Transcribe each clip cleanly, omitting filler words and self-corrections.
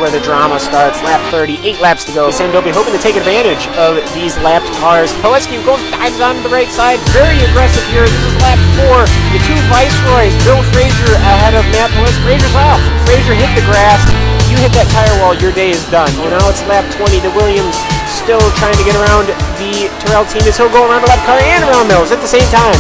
where the drama starts. Lap 30, 8 laps to go. Sandobi hoping to take advantage of these lapped cars. Poleski dives on the right side, very aggressive here. This is lap 4. The two Viceroys, Bill Frazier ahead of Matt Poleski. Frazier's off. Frazier hit the grass. You hit that tire wall, your day is done. Well, now it's lap 20. The Williams still trying to get around the Terrell team as he'll go around the left car and around those at the same time.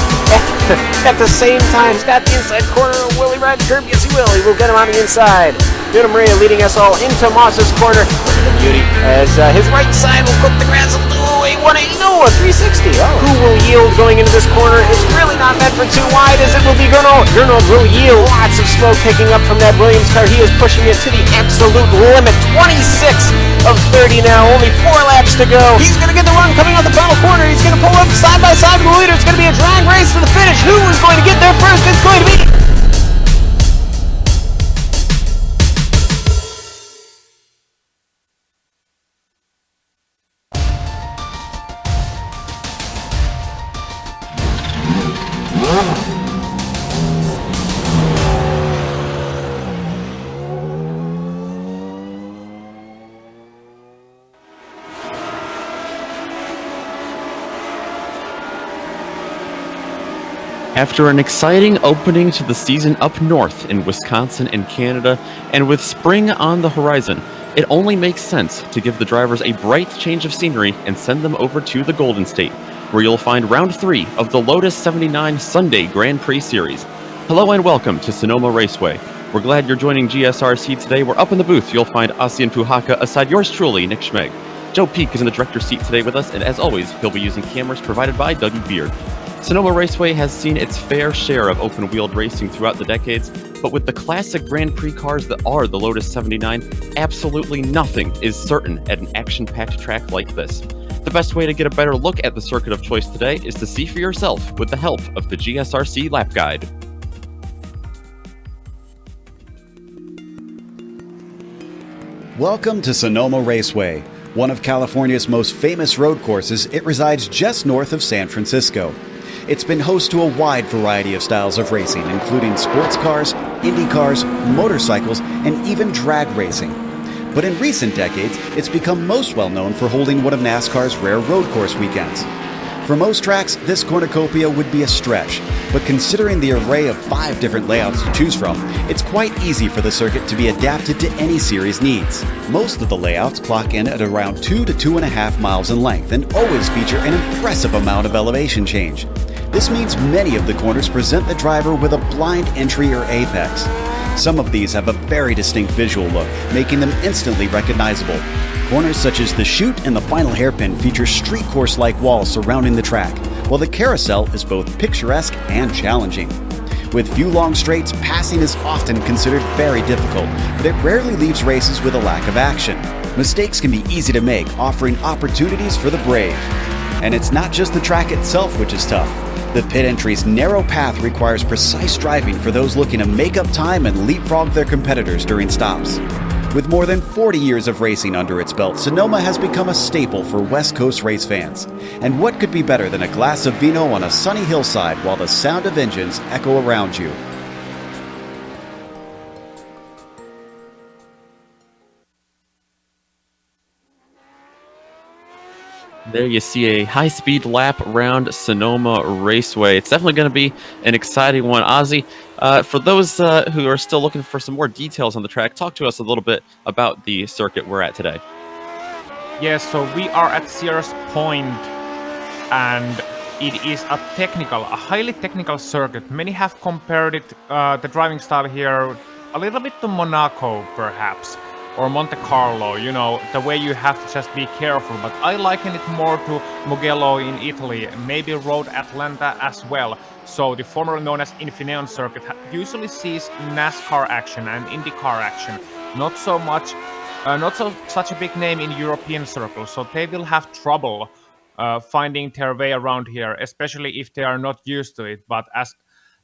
At the same time, he's got the inside corner. Will he ride the curb? Yes, he will. He will get him on the inside. Vito Maria leading us all into Moss's corner. Look at the beauty as his right side will cook the grass a little way. 180, no, a 360. Oh. Who will yield going into this corner? It's really not meant for too wide as it will be Gernald. Gernald will yield. Lots of smoke picking up from that Williams car. He is pushing it to the absolute limit. 26 of 30 now. Only 4 laps to go. He's going to get the run coming out the final corner. He's going to pull up side by side with the leader. It's going to be a drag race to the finish. Who is going to get there first? It's going to be... After an exciting opening to the season up north in Wisconsin and Canada, and with spring on the horizon, it only makes sense to give the drivers a bright change of scenery and send them over to the Golden State, where you'll find round 3 of the Lotus 79 Sunday Grand Prix Series. Hello and welcome to Sonoma Raceway. We're glad you're joining GSRC today. We're up in the booth. You'll find Asian Puhaka aside yours truly, Nick Schmeg. Joe Peak is in the director's seat today with us, and as always, he'll be using cameras provided by Dougie Beard. Sonoma Raceway has seen its fair share of open-wheeled racing throughout the decades, but with the classic Grand Prix cars that are the Lotus 79, absolutely nothing is certain at an action-packed track like this. The best way to get a better look at the circuit of choice today is to see for yourself with the help of the GSRC Lap Guide. Welcome to Sonoma Raceway. One of California's most famous road courses, it resides just north of San Francisco. It's been host to a wide variety of styles of racing, including sports cars, Indy cars, motorcycles, and even drag racing. But in recent decades, it's become most well known for holding one of NASCAR's rare road course weekends. For most tracks, this cornucopia would be a stretch, but considering the array of 5 different layouts to choose from, it's quite easy for the circuit to be adapted to any series needs. Most of the layouts clock in at around 2 to 2.5 miles in length and always feature an impressive amount of elevation change. This means many of the corners present the driver with a blind entry or apex. Some of these have a very distinct visual look, making them instantly recognizable. Corners such as the chute and the final hairpin feature street course-like walls surrounding the track, while the carousel is both picturesque and challenging. With few long straights, passing is often considered very difficult, but it rarely leaves races with a lack of action. Mistakes can be easy to make, offering opportunities for the brave. And it's not just the track itself which is tough. The pit entry's narrow path requires precise driving for those looking to make up time and leapfrog their competitors during stops. With more than 40 years of racing under its belt, Sonoma has become a staple for West Coast race fans. And what could be better than a glass of vino on a sunny hillside while the sound of engines echo around you? There you see a high-speed lap around Sonoma Raceway. It's definitely going to be an exciting one. Ozzy, for those who are still looking for some more details on the track, talk to us a little bit about the circuit we're at today. Yes, so we are at Sears Point, and it is a highly technical circuit. Many have compared it, the driving style here, a little bit to Monaco, perhaps. Or Monte Carlo, you know, the way you have to just be careful, but I liken it more to Mugello in Italy, maybe Road Atlanta as well. So the formerly known as Infineon circuit usually sees NASCAR action and IndyCar action, not such a big name in European circles, so they will have trouble finding their way around here, especially if they are not used to it. But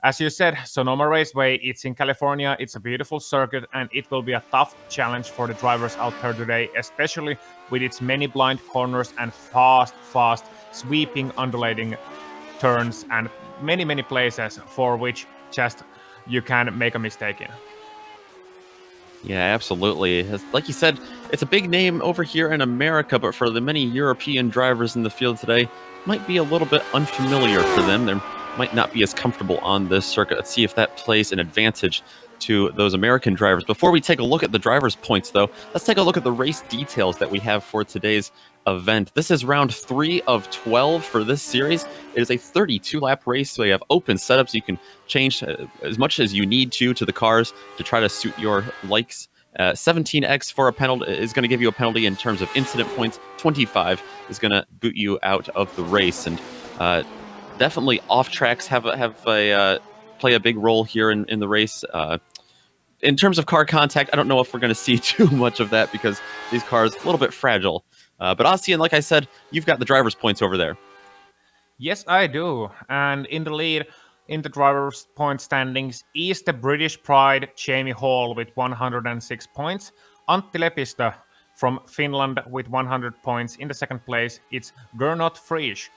as you said, Sonoma Raceway, it's in California, it's a beautiful circuit, and it will be a tough challenge for the drivers out there today, especially with its many blind corners and fast, sweeping, undulating turns, and many places for which just you can make a mistake in. Yeah, absolutely. Like you said, it's a big name over here in America, but for the many European drivers in the field today, might be a little bit unfamiliar for them. They might not be as comfortable on this circuit. Let's see if that plays an advantage to those American drivers. Before we take a look at the drivers' points, though, let's take a look at the race details that we have for today's event. This is round 3 of 12 for this series. It is a 32-lap race, so you have open setups. You can change as much as you need to the cars to try to suit your likes. 17x for a penalty is going to give you a penalty in terms of incident points. 25 is going to boot you out of the race, and definitely off tracks have a play a big role here in the race. In terms of car contact, I don't know if we're going to see too much of that because these cars a little bit fragile. But Ossian, like I said, you've got the driver's points over there. Yes, I do. And in the lead in the driver's point standings is the British pride Jamie Hall with 106 points. Antti Lepistö from Finland with 100 points. In the second place, it's Gernot Frisch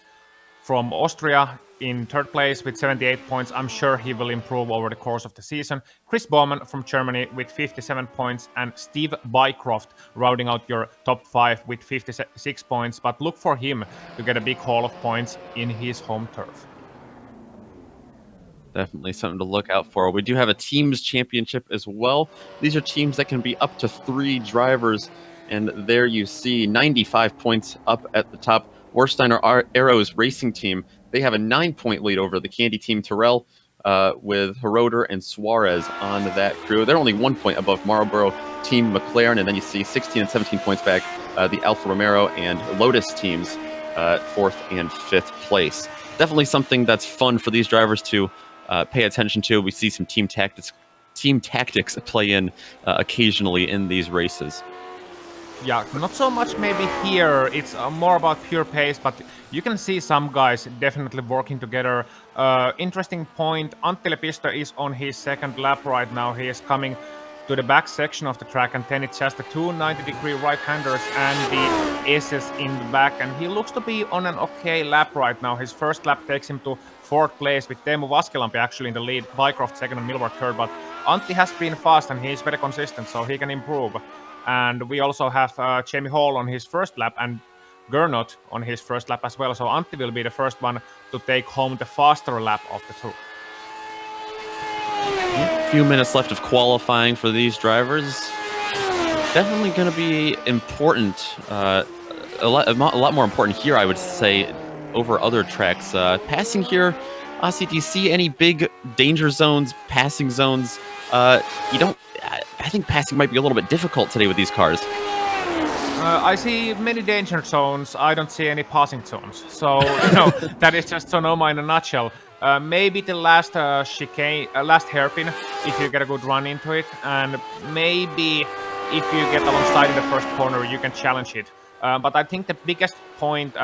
from Austria in third place with 78 points. I'm sure he will improve over the course of the season. Chris Bowman from Germany with 57 points, and Steve Bycroft rounding out your top 5 with 56 points. But look for him to get a big haul of points in his home turf. Definitely something to look out for. We do have a teams championship as well. These are teams that can be up to 3 drivers, and there you see 95 points up at the top. Warsteiner Arrows Racing Team, they have a 9-point lead over the Candy Team Terrell with Heroder and Suarez on that crew. They're only 1 point above Marlboro Team McLaren, and then you see 16 and 17 points back the Alfa Romero and Lotus teams, 4th and 5th place. Definitely something that's fun for these drivers to pay attention to. We see some team tactics play in occasionally in these races. Yeah, not so much maybe here. It's more about pure pace, but you can see some guys definitely working together. Interesting point, Antti Lepistö is on his second lap right now. He is coming to the back section of the track, and then it's just the two 90-degree right-handers and the S's in the back, and he looks to be on an okay lap right now. His first lap takes him to 4th place with Teemu Vaskilampi actually in the lead, Bycroft second and Milward third, but Antti has been fast and he's very consistent, so he can improve. And we also have Jamie Hall on his first lap and Gernot on his first lap as well. So Antti will be the first one to take home the faster lap of the two. A few minutes left of qualifying for these drivers. Definitely going to be important. A lot more important here, I would say, over other tracks. Passing here, Aussie, do you see any big danger zones, passing zones? You don't. I think passing might be a little bit difficult today with these cars. I see many danger zones. I don't see any passing zones. So, that is just Sonoma in a nutshell. Maybe the last chicane, last hairpin, if you get a good run into it. And maybe if you get alongside in the first corner, you can challenge it. But I think the biggest point,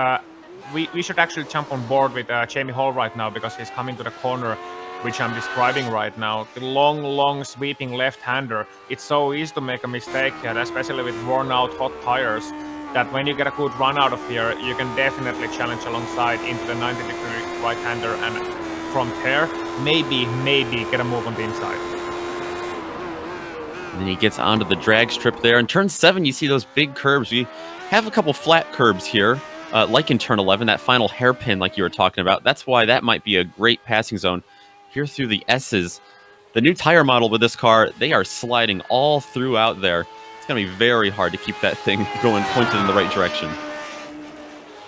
we should actually jump on board with Jamie Hall right now because he's coming to the corner which I'm describing right now. The long sweeping left-hander. It's so easy to make a mistake here, especially with worn-out hot tires, that when you get a good run out of here, you can definitely challenge alongside into the 90-degree right-hander, and from there, maybe get a move on the inside. And then he gets onto the drag strip there. In turn 7, you see those big curbs. We have a couple flat curbs here, like in turn 11, that final hairpin like you were talking about. That's why that might be a great passing zone. Here through the S's, the new tire model with this car, they are sliding all throughout there. It's going to be very hard to keep that thing going pointed in the right direction.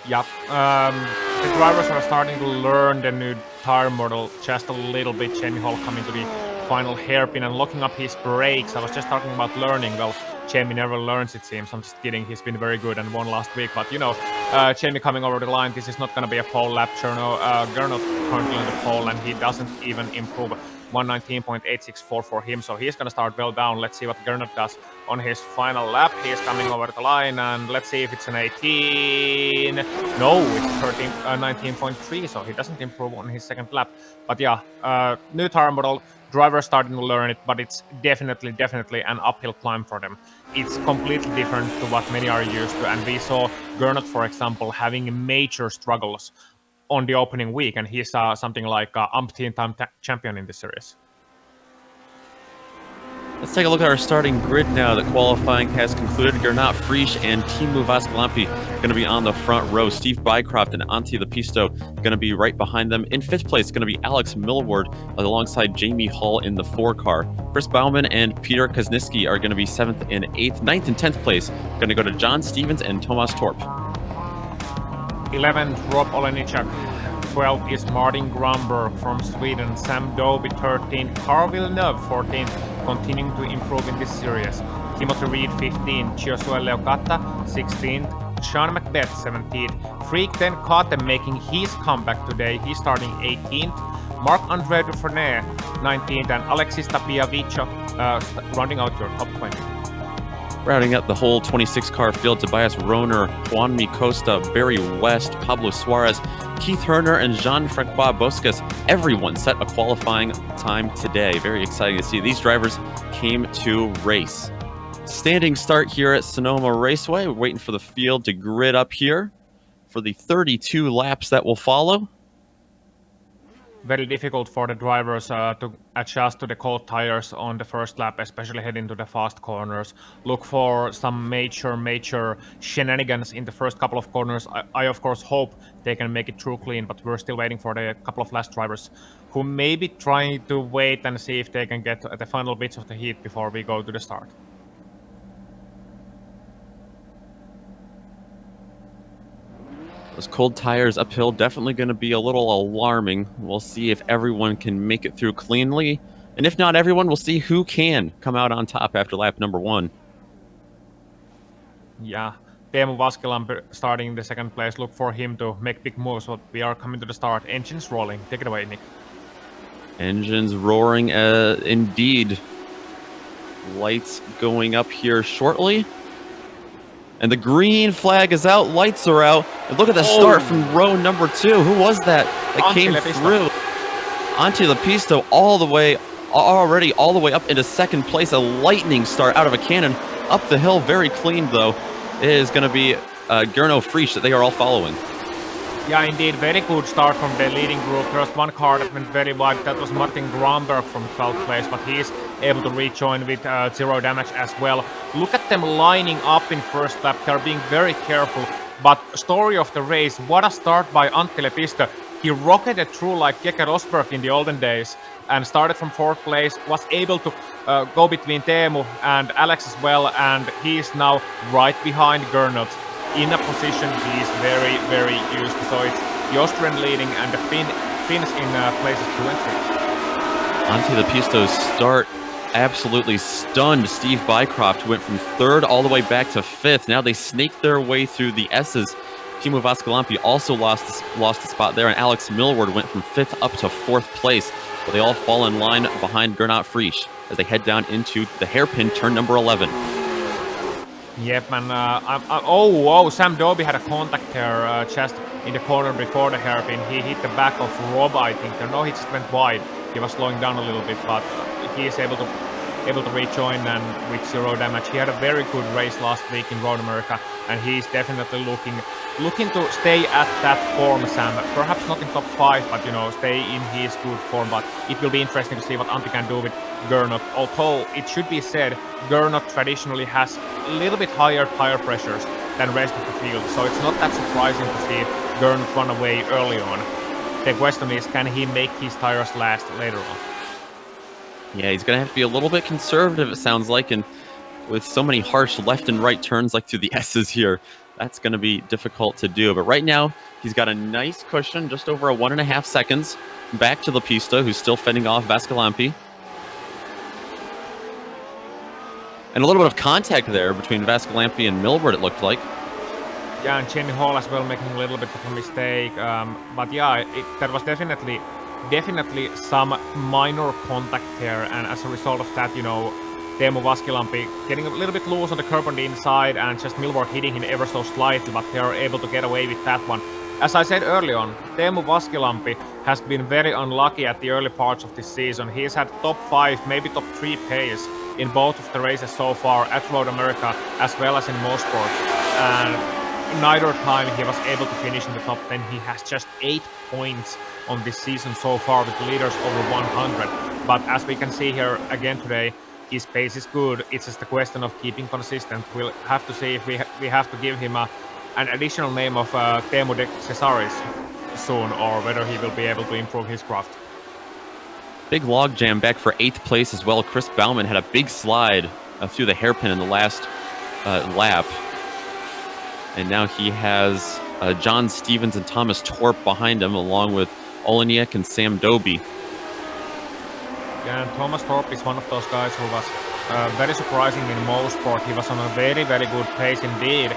Yep. The drivers are starting to learn the new tire model just a little bit. Jamie Hall coming to the final hairpin and locking up his brakes. I was just talking about learning. Well, Jamie never learns, it seems. I'm just kidding. He's been very good and won last week. But, Jamie coming over the line, this is not going to be a pole lap. Gernot currently on the pole, and he doesn't even improve. 119.864 for him, so he's going to start well down. Let's see what Gernot does on his final lap. He's coming over the line, and let's see if it's an 18. No, it's 19.3, so he doesn't improve on his second lap. But yeah, new tire model. Drivers starting to learn it, but it's definitely an uphill climb for them. It's completely different to what many are used to, and we saw Gernot, for example, having major struggles on the opening week, and he's something like umpteen time champion in this series. Let's take a look at our starting grid now that qualifying has concluded. Gernot Frisch and Teemu Vaskilampi going to be on the front row. Steve Bycroft and Antti Lepisto going to be right behind them. In 5th place going to be Alex Millward alongside Jamie Hall in the 4 car. Chris Bauman and Peter Kazniski are going to be 7th and 8th. 9th and 10th place going to go to John Stevens and Tomas Torp. 11th, Rob Olenichak. 12th is Martin Grumberg from Sweden. Sam Doby 13th. Carl Villeneuve 14th, continuing to improve in this series. Timothy Reed 15th. Joshua Leocatta 16th. Sean Macbeth 17th. Freak then caught them making his comeback today. He's starting 18th. Marc-André Dufresne 19th. And Alexis Tapiaviccio rounding out your top 20. Routing out the whole 26-car field, Tobias Rohner, Juanmi Costa, Barry West, Pablo Suarez, Keith Herner, and Jean-Francois Boscas. Everyone set a qualifying time today. Very exciting to see. These drivers came to race. Standing start here at Sonoma Raceway. We're waiting for the field to grid up here for the 32 laps that will follow. Very difficult for the drivers to adjust to the cold tires on the first lap, especially heading to the fast corners. Look for some major shenanigans in the first couple of corners. I of course hope they can make it through clean, but we're still waiting for the couple of last drivers who may be trying to wait and see if they can get the final bits of the heat before we go to the start. Those cold tires uphill definitely going to be a little alarming. We'll see if everyone can make it through cleanly. And if not everyone, we'll see who can come out on top after lap number 1. Yeah, Teemu Vaskilampi starting in the 2nd place. Look for him to make big moves, but we are coming to the start. Engines rolling. Take it away, Nick. Engines roaring indeed. Lights going up here shortly. And the green flag is out, lights are out. And look at the start from row number 2. Who was that came through? Antti Lepisto all the way up into 2nd place. A lightning start out of a cannon. Up the hill, very clean though. It is going to be Gernot Frisch that they are all following. Yeah, indeed, very good start from the leading group. There was one car that went very wide. That was Martin Grumberg from 12th place, but he's able to rejoin with 0 damage as well. Look at them lining up in first lap. They're being very careful. But story of the race, what a start by Antti Lepisto. He rocketed through like Keke Rosberg in the olden days and started from 4th place, was able to go between Teemu and Alex as well, and he's now right behind Gernot in a position he's very used to. So it's the Austrian leading and the Finns in places 2 and 3. Antti Lepisto's start absolutely stunned Steve Bycroft, who went from 3rd all the way back to 5th. Now they snaked their way through the S's. Teemu Vaskilampi also lost a spot there, and Alex Millward went from 5th up to 4th place. But they all fall in line behind Gernot Frisch as they head down into the hairpin turn number 11. Yep, and Sam Doby had a contact there just in the corner before the hairpin. He hit the back of Rob, I think. No, he just went wide. He was slowing down a little bit, but he is able to rejoin and with 0 damage. He had a very good race last week in Road America, and he's definitely looking to stay at that form, Sam. Perhaps not in top 5, but stay in his good form. But it will be interesting to see what Antti can do with Gernot. Although it should be said, Gernot traditionally has a little bit higher tire pressures than rest of the field, so it's not that surprising to see Gernot run away early on. The question is, can he make his tires last later on? Yeah, he's going to have to be a little bit conservative, it sounds like, and with so many harsh left and right turns like through the S's here, that's going to be difficult to do. But right now, he's got a nice cushion, just over 1.5 seconds, back to Lepisto, who's still fending off Vaskilampi. And a little bit of contact there between Vaskilampi and Millward, it looked like. Yeah, and Jamie Hall as well making a little bit of a mistake. But yeah, that was definitely some minor contact here, and as a result of that, Teemu Vaskilampi getting a little bit loose on the curb on the inside and just Millward hitting him ever so slightly, but they are able to get away with that one. As I said early on, Teemu Vaskilampi has been very unlucky at the early parts of this season. He's had top 5, maybe top 3 pace in both of the races so far at Road America as well as in Mosport. And neither time he was able to finish in the top 10. He has just 8 points on this season so far with leaders over 100. But as we can see here again today, His pace is good. It's just a question of keeping consistent. We'll have to see if we have to give him an additional name of Teemu de Cesaris soon, or whether he will be able to improve his craft. Big logjam back for 8th place as well. Chris Bauman had a big slide through the hairpin in the last lap. And now he has John Stevens and Thomas Torp behind him, along with Oleniak and Sam Doby. Yeah, and Thomas Torp is one of those guys who was very surprising in Mosport. He was on a very, very good pace indeed.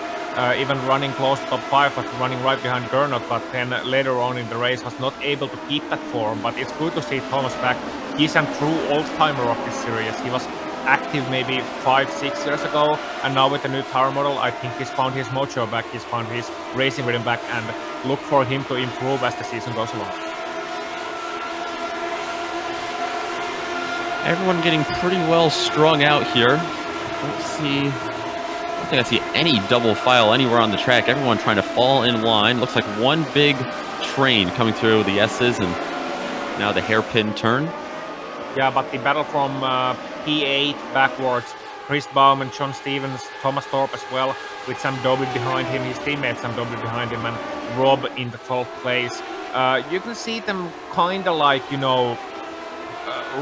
Even running close to top 5, but running right behind Gernot, but then later on in the race was not able to keep that form. But it's good to see Thomas back. He's a true old-timer of this series. He was active maybe 5-6 years ago, and now with the new tire model, I think he's found his mojo back, he's found his racing rhythm back, and look for him to improve as the season goes along. Everyone getting pretty well strung out here. I don't think I see any double file anywhere on the track. Everyone trying to fall in line. Looks like one big train coming through the S's and now the hairpin turn. Yeah, but the battle from P8 backwards, Chris Bauman, John Stevens, Thomas Torp as well, with Sam Doby behind him, his teammate Sam Doby behind him, and Rob in the 12th place. You can see them kind of like, you know,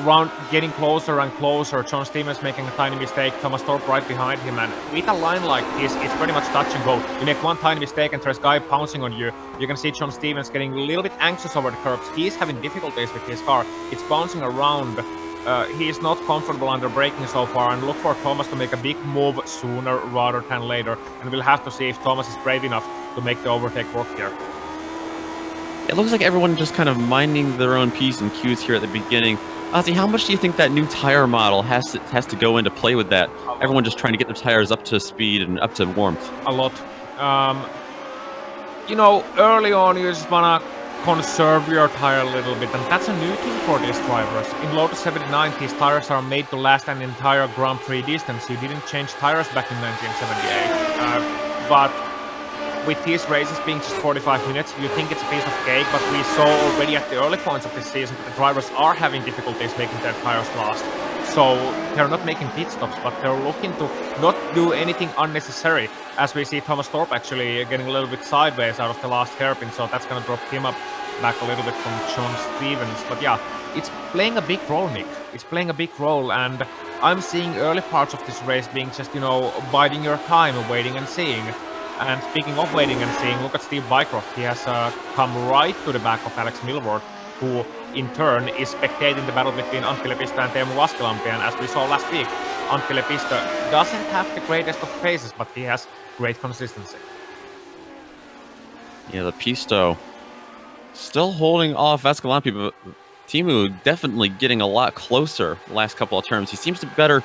round getting closer and closer. John Stevens making a tiny mistake, Thomas Torp right behind him, and with a line like this, it's pretty much touch and go. You make one tiny mistake and there's a guy pouncing on you. You can see John Stevens getting a little bit anxious over the curbs. He's having difficulties with his car. It's bouncing around. He is not comfortable under braking so far, and look for Thomas to make a big move sooner rather than later. And we'll have to see if Thomas is brave enough to make the overtake work here. It looks like everyone just kind of minding their own P's and Q's here at the beginning. Ozzy, how much do you think that new tire model has to go into play with that? Everyone just trying to get their tires up to speed and up to warmth. A lot. You know, early on you just wanna conserve your tire a little bit, and that's a new thing for these drivers. In Lotus 79, these tires are made to last an entire Grand Prix distance. You didn't change tires back in 1978. But with these races being just 45 minutes, you think it's a piece of cake, but we saw already at the early points of this season that the drivers are having difficulties making their tires last. So they're not making pit stops, but they're looking to not do anything unnecessary, as we see Thomas Torp actually getting a little bit sideways out of the last hairpin, so that's going to drop him up back a little bit from John Stevens. But yeah, it's playing a big role, Nick. It's playing a big role, and I'm seeing early parts of this race being just, you know, biding your time, waiting and seeing. And speaking of waiting and seeing, look at Steve Bycroft. He has come right to the back of Alex Milward, who in turn is spectating the battle between Antti Lepistö and Teemu Laskelampi. And as we saw last week, Antti Lepistö doesn't have the greatest of paces, but he has great consistency. Yeah, Lepistö still holding off Escalating, but Teemu definitely getting a lot closer the last couple of turns. He seems to be better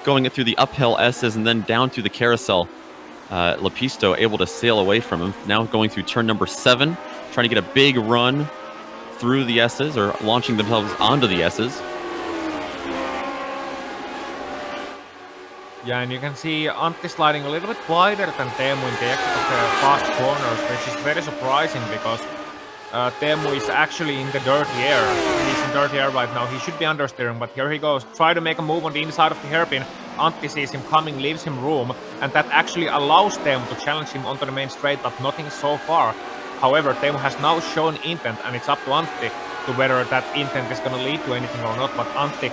going it through the uphill S's and then down through the carousel. Lepistö able to sail away from him. Now going through turn number 7, trying to get a big run through the S's, or launching themselves onto the S's. Yeah, and you can see Antti sliding a little bit wider than Teemu in the exit of the fast corners, which is very surprising because Teemu is actually in the dirty air. He's in dirty air right now. He should be understeering, but here he goes. Try to make a move on the inside of the hairpin. Antti sees him coming, leaves him room, and that actually allows Teemu to challenge him onto the main straight, but nothing so far. However, Teemu has now shown intent, and it's up to Antti to whether that intent is going to lead to anything or not. But Antti,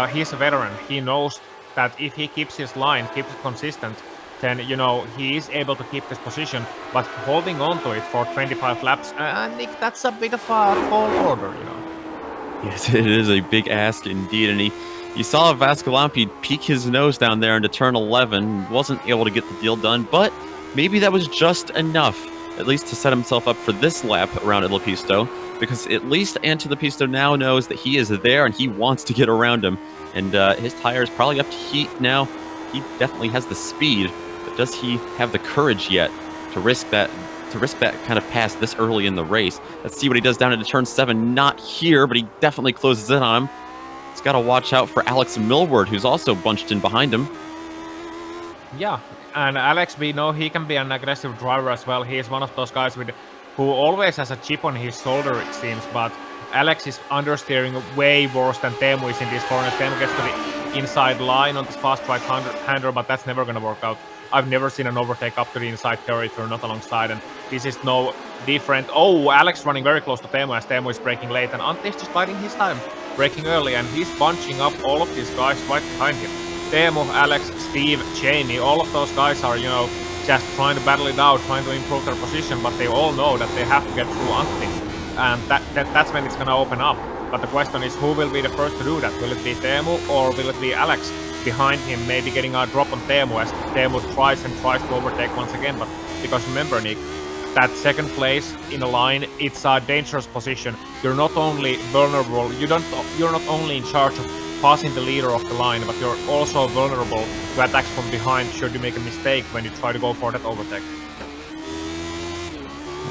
he's a veteran. He knows that if he keeps his line, keeps it consistent, then, you know, he is able to keep this position, but holding on to it for 25 laps, Nick, that's a bit of a tall order, you know. Yes, it is a big ask indeed, and you saw Laskelampi peek his nose down there into turn 11, wasn't able to get the deal done, but maybe that was just enough, at least to set himself up for this lap around Lepistö, because at least Antti Lepistö now knows that he is there and he wants to get around him, and his tire is probably up to heat now. He definitely has the speed, but does he have the courage yet to risk that kind of pass this early in the race? Let's see what he does down into turn 7. Not here, but he definitely closes in on him. He's got to watch out for Alex Milward, who's also bunched in behind him. Yeah, and Alex, we know he can be an aggressive driver as well. He is one of those guys who always has a chip on his shoulder, it seems, but Alex is understeering way worse than Teemu is in these corners. Teemu gets to the inside line on this fast right-hander, but that's never gonna work out. I've never seen an overtake up to the inside territory, not alongside, and this is no different. Oh, Alex running very close to Teemu as Teemu is braking late, and Antti is just biding his time, braking early, and he's bunching up all of these guys right behind him. Teemu, Alex, Steve, Jamie, all of those guys are, just trying to battle it out, trying to improve their position, but they all know that they have to get through Antti, and that's when it's gonna open up. But the question is, who will be the first to do that? Will it be Teemu or will it be Alex behind him, maybe getting a drop on Teemu as Teemu tries to overtake once again? But because remember, Nick, that second place in a line, it's a dangerous position. You're not only vulnerable, you're not only in charge of passing the leader of the line, but you're also vulnerable to attacks from behind should you make a mistake when you try to go for that overtake.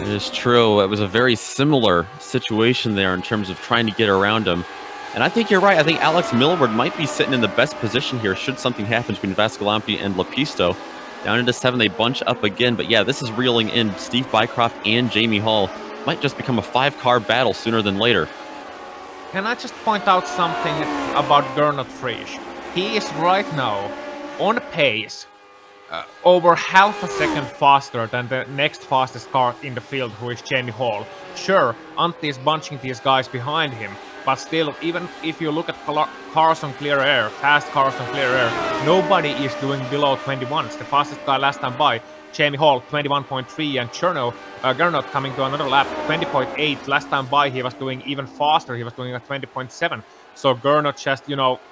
It is true. It was a very similar situation there in terms of trying to get around him. And I think you're right. I think Alex Millward might be sitting in the best position here should something happen between Vascalampi and Lepisto. Down into 7, they bunch up again. But yeah, this is reeling in. Steve Bycroft and Jamie Hall might just become a 5-car battle sooner than later. Can I just point out something about Gernot Frisch? He is right now on pace, over half a second faster than the next fastest car in the field, who is Jamie Hall. Sure, Antti is bunching these guys behind him, but still, even if you look at cars on clear air, fast cars on clear air, nobody is doing below 21. It's the fastest guy last time by, Jamie Hall, 21.3, and Gernot coming to another lap, 20.8. Last time by, he was doing even faster. He was doing a 20.7. So Gernot just,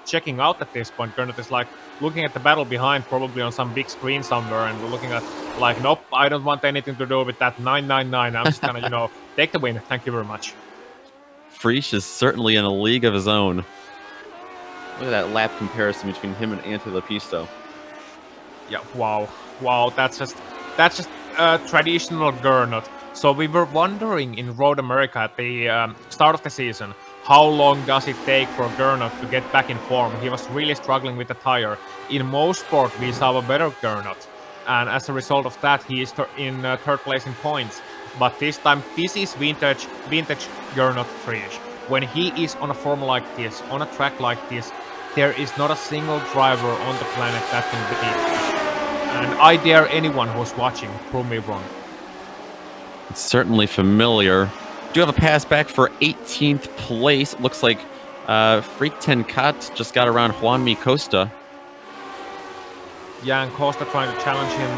checking out at this point. Gernot is like looking at the battle behind, probably on some big screen somewhere, and looking at like, nope, I don't want anything to do with that 999. I'm just gonna, take the win. Thank you very much. Frisch is certainly in a league of his own. Look at that lap comparison between him and Antti Lepisto. Yeah, wow, that's just traditional Gernot. So we were wondering in Road America at the start of the season, how long does it take for Gernot to get back in form? He was really struggling with the tire. In most sport, we saw a better Gernot, and as a result of that, he is in third place in points. But this time, this is vintage Gernot Frisch. When he is on a form like this, on a track like this, there is not a single driver on the planet that can beat him. And I dare anyone who's watching prove me wrong. It's certainly familiar. Do have a pass back for 18th place. Looks like Freak Tenkat just got around Juanmi Costa. Yeah, and Costa trying to challenge him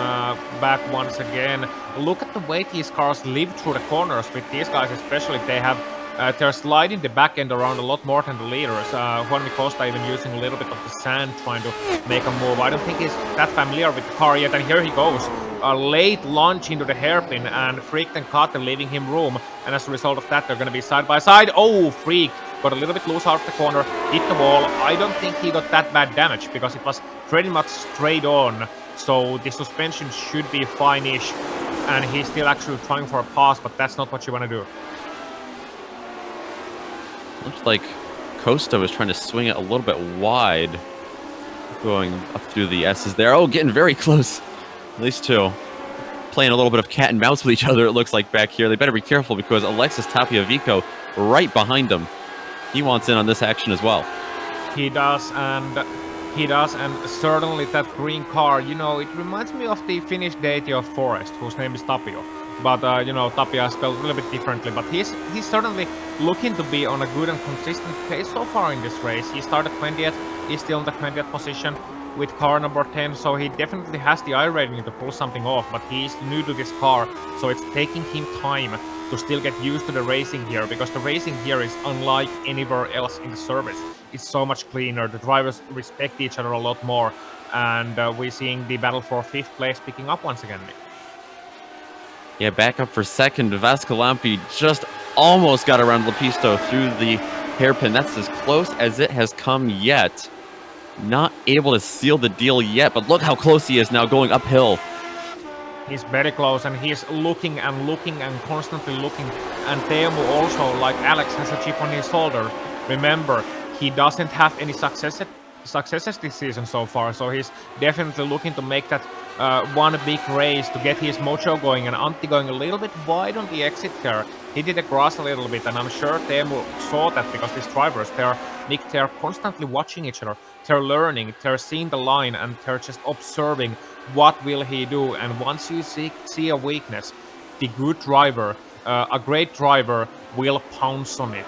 back once again. Look at the way these cars live through the corners. With these guys especially, they're sliding the back end around a lot more than the leaders. Juanmi Costa even using a little bit of the sand trying to make a move. I don't think he's that familiar with the car yet, and here he goes. A late launch into the hairpin, and Freak and Carter leaving him room, and as a result of that, they're going to be side by side. Oh, Freak got a little bit loose out of the corner, hit the wall. I don't think he got that bad damage because it was pretty much straight on, so the suspension should be fine-ish, and he's still actually trying for a pass, but that's not what you want to do. Looks like Costa was trying to swing it a little bit wide, going up through the S's there. Oh, getting very close. These two playing a little bit of cat and mouse with each other, it looks like, back here. They better be careful because Alexis Tapiavico right behind them. He wants in on this action as well. He does, and certainly that green car, it reminds me of the Finnish deity of Forest, whose name is Tapio. But, Tapia is spelled a little bit differently, but he's certainly looking to be on a good and consistent pace so far in this race. He started 20th, he's still in the 20th position with car number 10, so he definitely has the iRacing to pull something off, but he's new to this car, so it's taking him time to still get used to the racing here, because the racing here is unlike anywhere else in the service. It's so much cleaner, the drivers respect each other a lot more, and we're seeing the battle for 5th place picking up once again, Nick. Yeah, back up for second. Vascalampi just almost got around Lepisto through the hairpin. That's as close as it has come yet. Not able to seal the deal yet, but look how close he is now going uphill. He's very close, and he's looking and constantly looking. And Teemu also, like Alex, has a chip on his shoulder. Remember, he doesn't have any successes this season so far, so he's definitely looking to make that one big race to get his mojo going, and Antti going a little bit wide on the exit there. He did the grass a little bit, and I'm sure Teemu saw that because these drivers, they're constantly watching each other. They're learning, they're seeing the line, and they're just observing what will he do. And once you see a weakness, the good driver, a great driver, will pounce on it.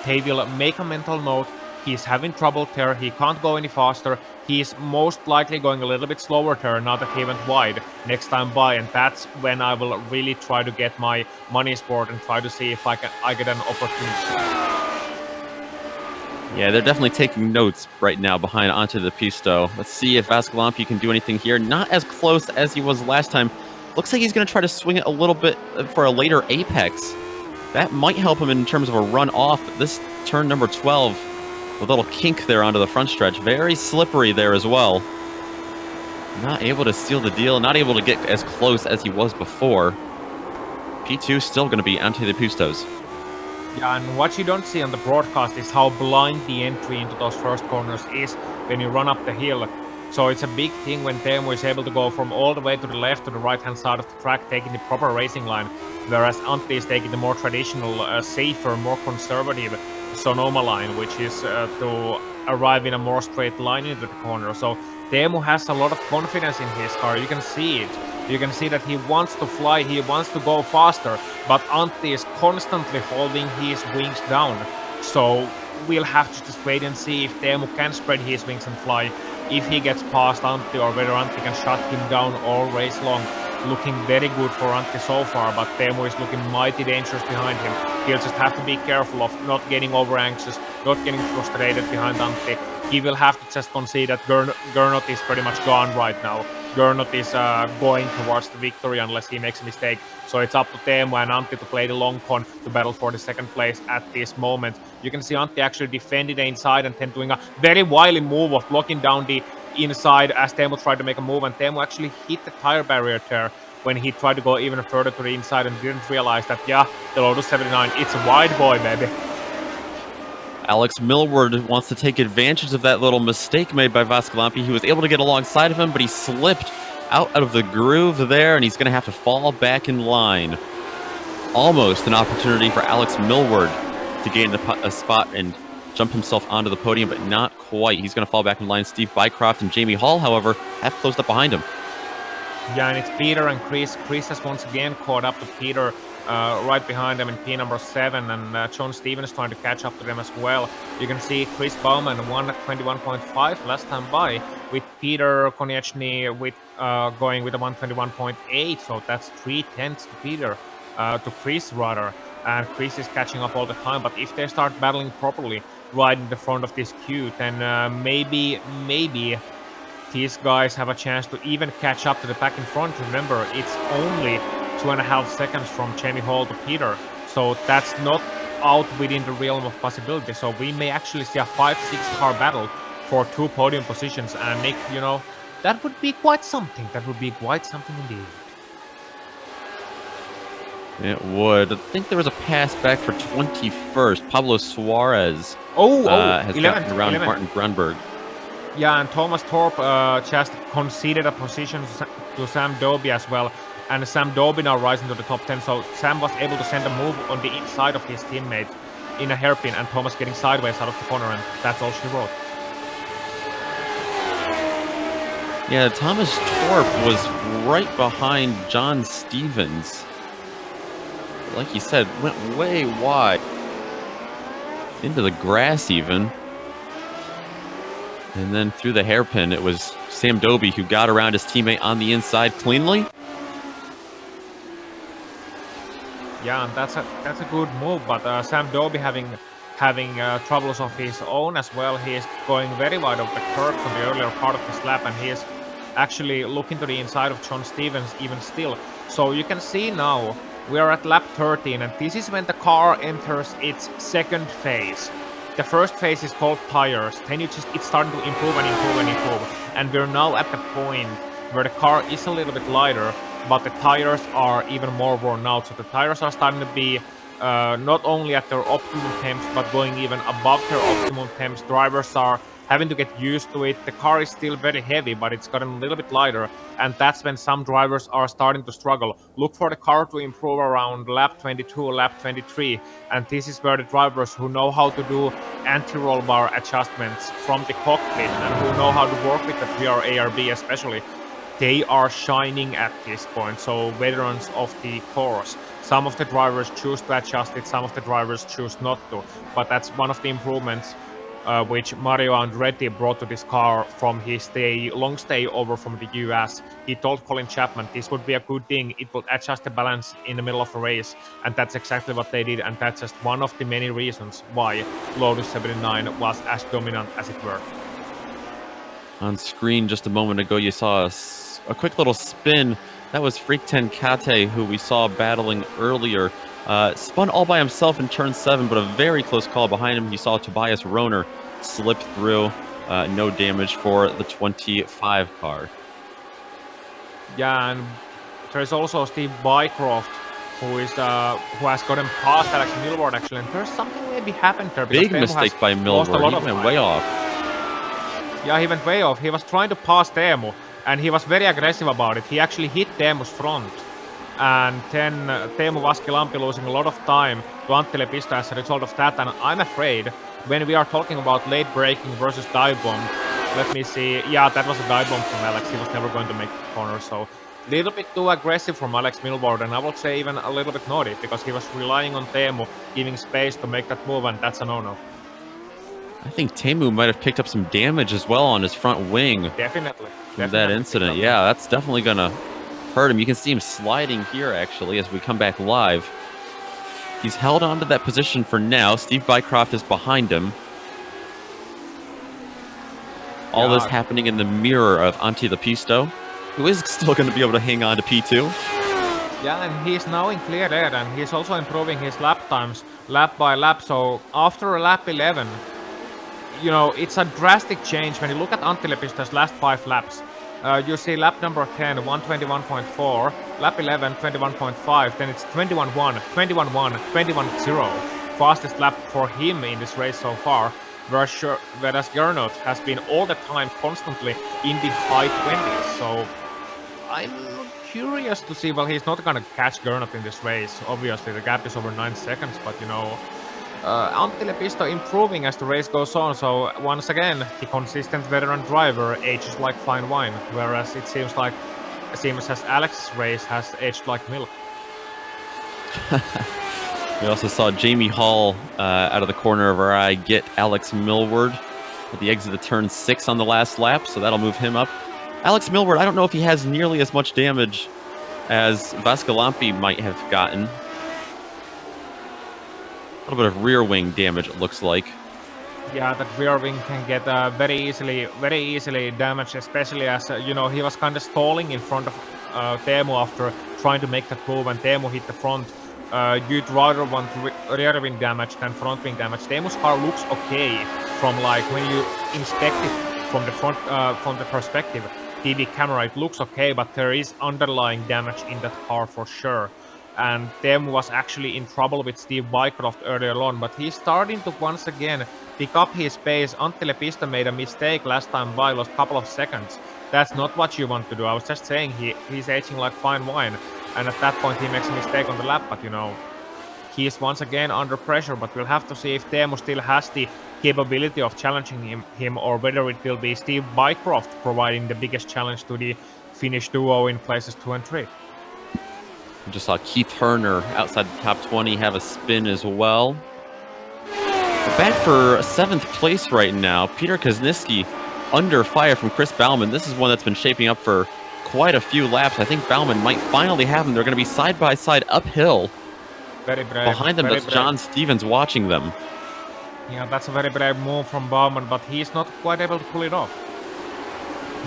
They will make a mental note. He's having trouble there. He can't go any faster. He's most likely going a little bit slower there now that he went wide next time by, and that's when I will really try to get my money's worth and try to see if I get an opportunity. Yeah, they're definitely taking notes right now behind onto the Pisto. Let's see if Escalating can do anything here. Not as close as he was last time. Looks like he's going to try to swing it a little bit for a later apex. That might help him in terms of a run off, but this turn number 12, a little kink there onto the front stretch. Very slippery there as well. Not able to seal the deal, not able to get as close as he was before. P2 still going to be onto the Pistos. Yeah, and what you don't see on the broadcast is how blind the entry into those first corners is when you run up the hill. So it's a big thing when Teemu is able to go from all the way to the left to the right-hand side of the track, taking the proper racing line, whereas Antti is taking the more traditional, safer, more conservative Sonoma line, which is to arrive in a more straight line into the corner. So Teemu has a lot of confidence in his car. You can see it. You can see that he wants to fly, he wants to go faster, but Antti is constantly holding his wings down. So we'll have to just wait and see if Teemu can spread his wings and fly, if he gets past Antti, or whether Antti can shut him down all race long. Looking very good for Antti so far, but Teemu is looking mighty dangerous behind him. He'll just have to be careful of not getting over anxious, not getting frustrated behind Antti. He will have to just concede that Gernot is pretty much gone right now. Gernot is going towards the victory unless he makes a mistake. So it's up to Teemu and Antti to play the long con to battle for the second place at this moment. You can see Antti actually defending the inside and then doing a very wily move of blocking down the inside as Teemu tried to make a move, and Teemu actually hit the tire barrier there when he tried to go even further to the inside and didn't realize that, yeah, the Lotus 79, it's a wide boy, baby. Alex Millward wants to take advantage of that little mistake made by Escalating. He was able to get alongside of him, but he slipped out of the groove there, and he's going to have to fall back in line. Almost an opportunity for Alex Millward to gain a spot and jump himself onto the podium, but not quite. He's going to fall back in line. Steve Bycroft and Jamie Hall, however, have closed up behind him. Yeah, and it's Peter and Chris. Chris has once again caught up to Peter right behind them in P number 7, and John Stevens trying to catch up to them as well. You can see Chris Bauman won at 21.5 last time by, with Peter Konieczny with going with a 121.8, so that's 3/10 to Peter, to Chris rather. And Chris is catching up all the time, but if they start battling properly right in the front of this queue, then maybe these guys have a chance to even catch up to the pack in front. Remember, it's only 2.5 seconds from Jamie Hall to Peter, so that's not out within the realm of possibility. So we may actually see a 5-6 car battle for 2 podium positions, and Nick, you know, that would be quite something. That would be quite something indeed. It would. I think there was a pass back for 21st. Pablo Suarez has 11th, gotten around 11th. Martin Grunberg. Yeah, and Thomas Thorpe just conceded a position to Sam Doby as well. And Sam Doby now rising to the top 10. So Sam was able to send a move on the inside of his teammate in a hairpin, and Thomas getting sideways out of the corner, and that's all she wrote. Yeah, Thomas Thorpe was right behind John Stevens. Like you said, went way wide. Into the grass even. And then through the hairpin, it was Sam Doby who got around his teammate on the inside cleanly. Yeah, and that's a good move, but Sam Doby having troubles of his own as well. He is going very wide of the curbs on the earlier part of this lap, and he is actually looking to the inside of John Stevens even still. So you can see now we are at lap 13, and this is when the car enters its second phase. The first phase is called tires. Then it's starting to improve and improve and improve. And we're now at the point where the car is a little bit lighter, but the tires are even more worn out. So the tires are starting to be not only at their optimum temps, but going even above their optimum temps. Drivers are having to get used to it. The car is still very heavy, but it's gotten a little bit lighter, and that's when some drivers are starting to struggle. Look for the car to improve around lap 22, lap 23, and this is where the drivers who know how to do anti-roll bar adjustments from the cockpit and who know how to work with the rear ARB especially, they are shining at this point. So veterans of the course. Some of the drivers choose to adjust it, some of the drivers choose not to. But that's one of the improvements which Mario Andretti brought to this car from his long stay over from the US. He told Colin Chapman this would be a good thing, it would adjust the balance in the middle of a race, and that's exactly what they did, and that's just one of the many reasons why Lotus 79 was as dominant as it were. On screen just a moment ago, you saw a quick little spin. That was Freak 10 Kate, who we saw battling earlier. Spun all by himself in turn 7, but a very close call behind him. You saw Tobias Rohner slip through. No damage for the 25 car. Yeah, and there's also Steve Bycroft, who has gotten past Alex Milward actually, and there's something maybe happened there. Big mistake by Milward. He went way off. Yeah, he went way off. He was trying to pass Teemu, and he was very aggressive about it. He actually hit Teemu's front. And then Teemu Vaskilampi losing a lot of time to Antti Lepisto as a result of that. And I'm afraid when we are talking about late braking versus dive bomb, let me see. Yeah, that was a dive bomb from Alex. He was never going to make the corner. So a little bit too aggressive from Alex Milward, and I would say even a little bit naughty, because he was relying on Teemu giving space to make that move, and that's a no-no. I think Teemu might have picked up some damage as well on his front wing. Definitely. From that incident. Yeah, that's definitely going to hurt him. You can see him sliding here, actually, as we come back live. He's held on to that position for now. Steve Bycroft is behind him. All this happening in the mirror of Antti Lepisto, who is still going to be able to hang on to P2. Yeah, and he's now in clear air, and he's also improving his lap times, lap by lap. So after lap 11, you know, it's a drastic change when you look at Antti Lepisto's last 5 laps. You see lap number 10, 121.4, lap 11, 21.5, then it's 21.1, 21.1, 21.0. Fastest lap for him in this race so far, whereas Gernot has been all the time constantly in the high 20s. So I'm curious to see, well, he's not going to catch Gernot in this race. Obviously, the gap is over 9 seconds, but you know, Antti Lepisto improving as the race goes on, so once again, the consistent veteran driver ages like fine wine, whereas it seems as Alex's race has aged like milk. We also saw Jamie Hall out of the corner of our eye get Alex Milward at the exit of turn 6 on the last lap, so that'll move him up. Alex Milward, I don't know if he has nearly as much damage as Vaskilampi might have gotten. A little bit of rear wing damage, it looks like. Yeah, that rear wing can get very easily damaged, especially as, you know, he was kind of stalling in front of Teemu after trying to make that move, and Teemu hit the front. You'd rather want rear wing damage than front wing damage. Teemu's car looks okay from, like, when you inspect it from the front, from the perspective, TV camera, it looks okay, but there is underlying damage in that car for sure. And Teemu was actually in trouble with Steve Bycroft earlier on, but he's starting to once again pick up his pace. Antti Lepisto made a mistake last time by, lost a couple of seconds. That's not what you want to do. I was just saying he's aging like fine wine, and at that point he makes a mistake on the lap, but you know, he's once again under pressure, but we'll have to see if Teemu still has the capability of challenging him or whether it will be Steve Bycroft providing the biggest challenge to the Finnish duo in places 2 and 3. We just saw Keith Herner outside the top 20 have a spin as well. We're back for 7th place right now. Peter Kuzniski under fire from Chris Baumann. This is one that's been shaping up for quite a few laps. I think Baumann might finally have him. They're going to be side by side uphill. Very brave. Behind them, that's brave. John Stevens watching them. Yeah, that's a very brave move from Baumann, but he's not quite able to pull it off.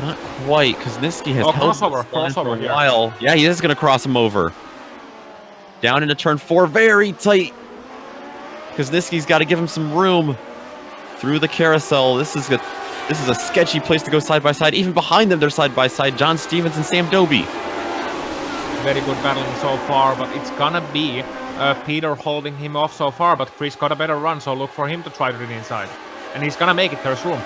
Not quite. Kuzniski has held crossover for a while. Yeah, he is going to cross him over. Down into turn 4, very tight. Kuzniski's got to give him some room through the carousel. This is a sketchy place to go side by side. Even behind them, they're side by side. John Stevens and Sam Doby. Very good battling so far, but it's gonna be Peter holding him off so far. But Chris got a better run, so look for him to try to the inside, and he's gonna make it. There's room.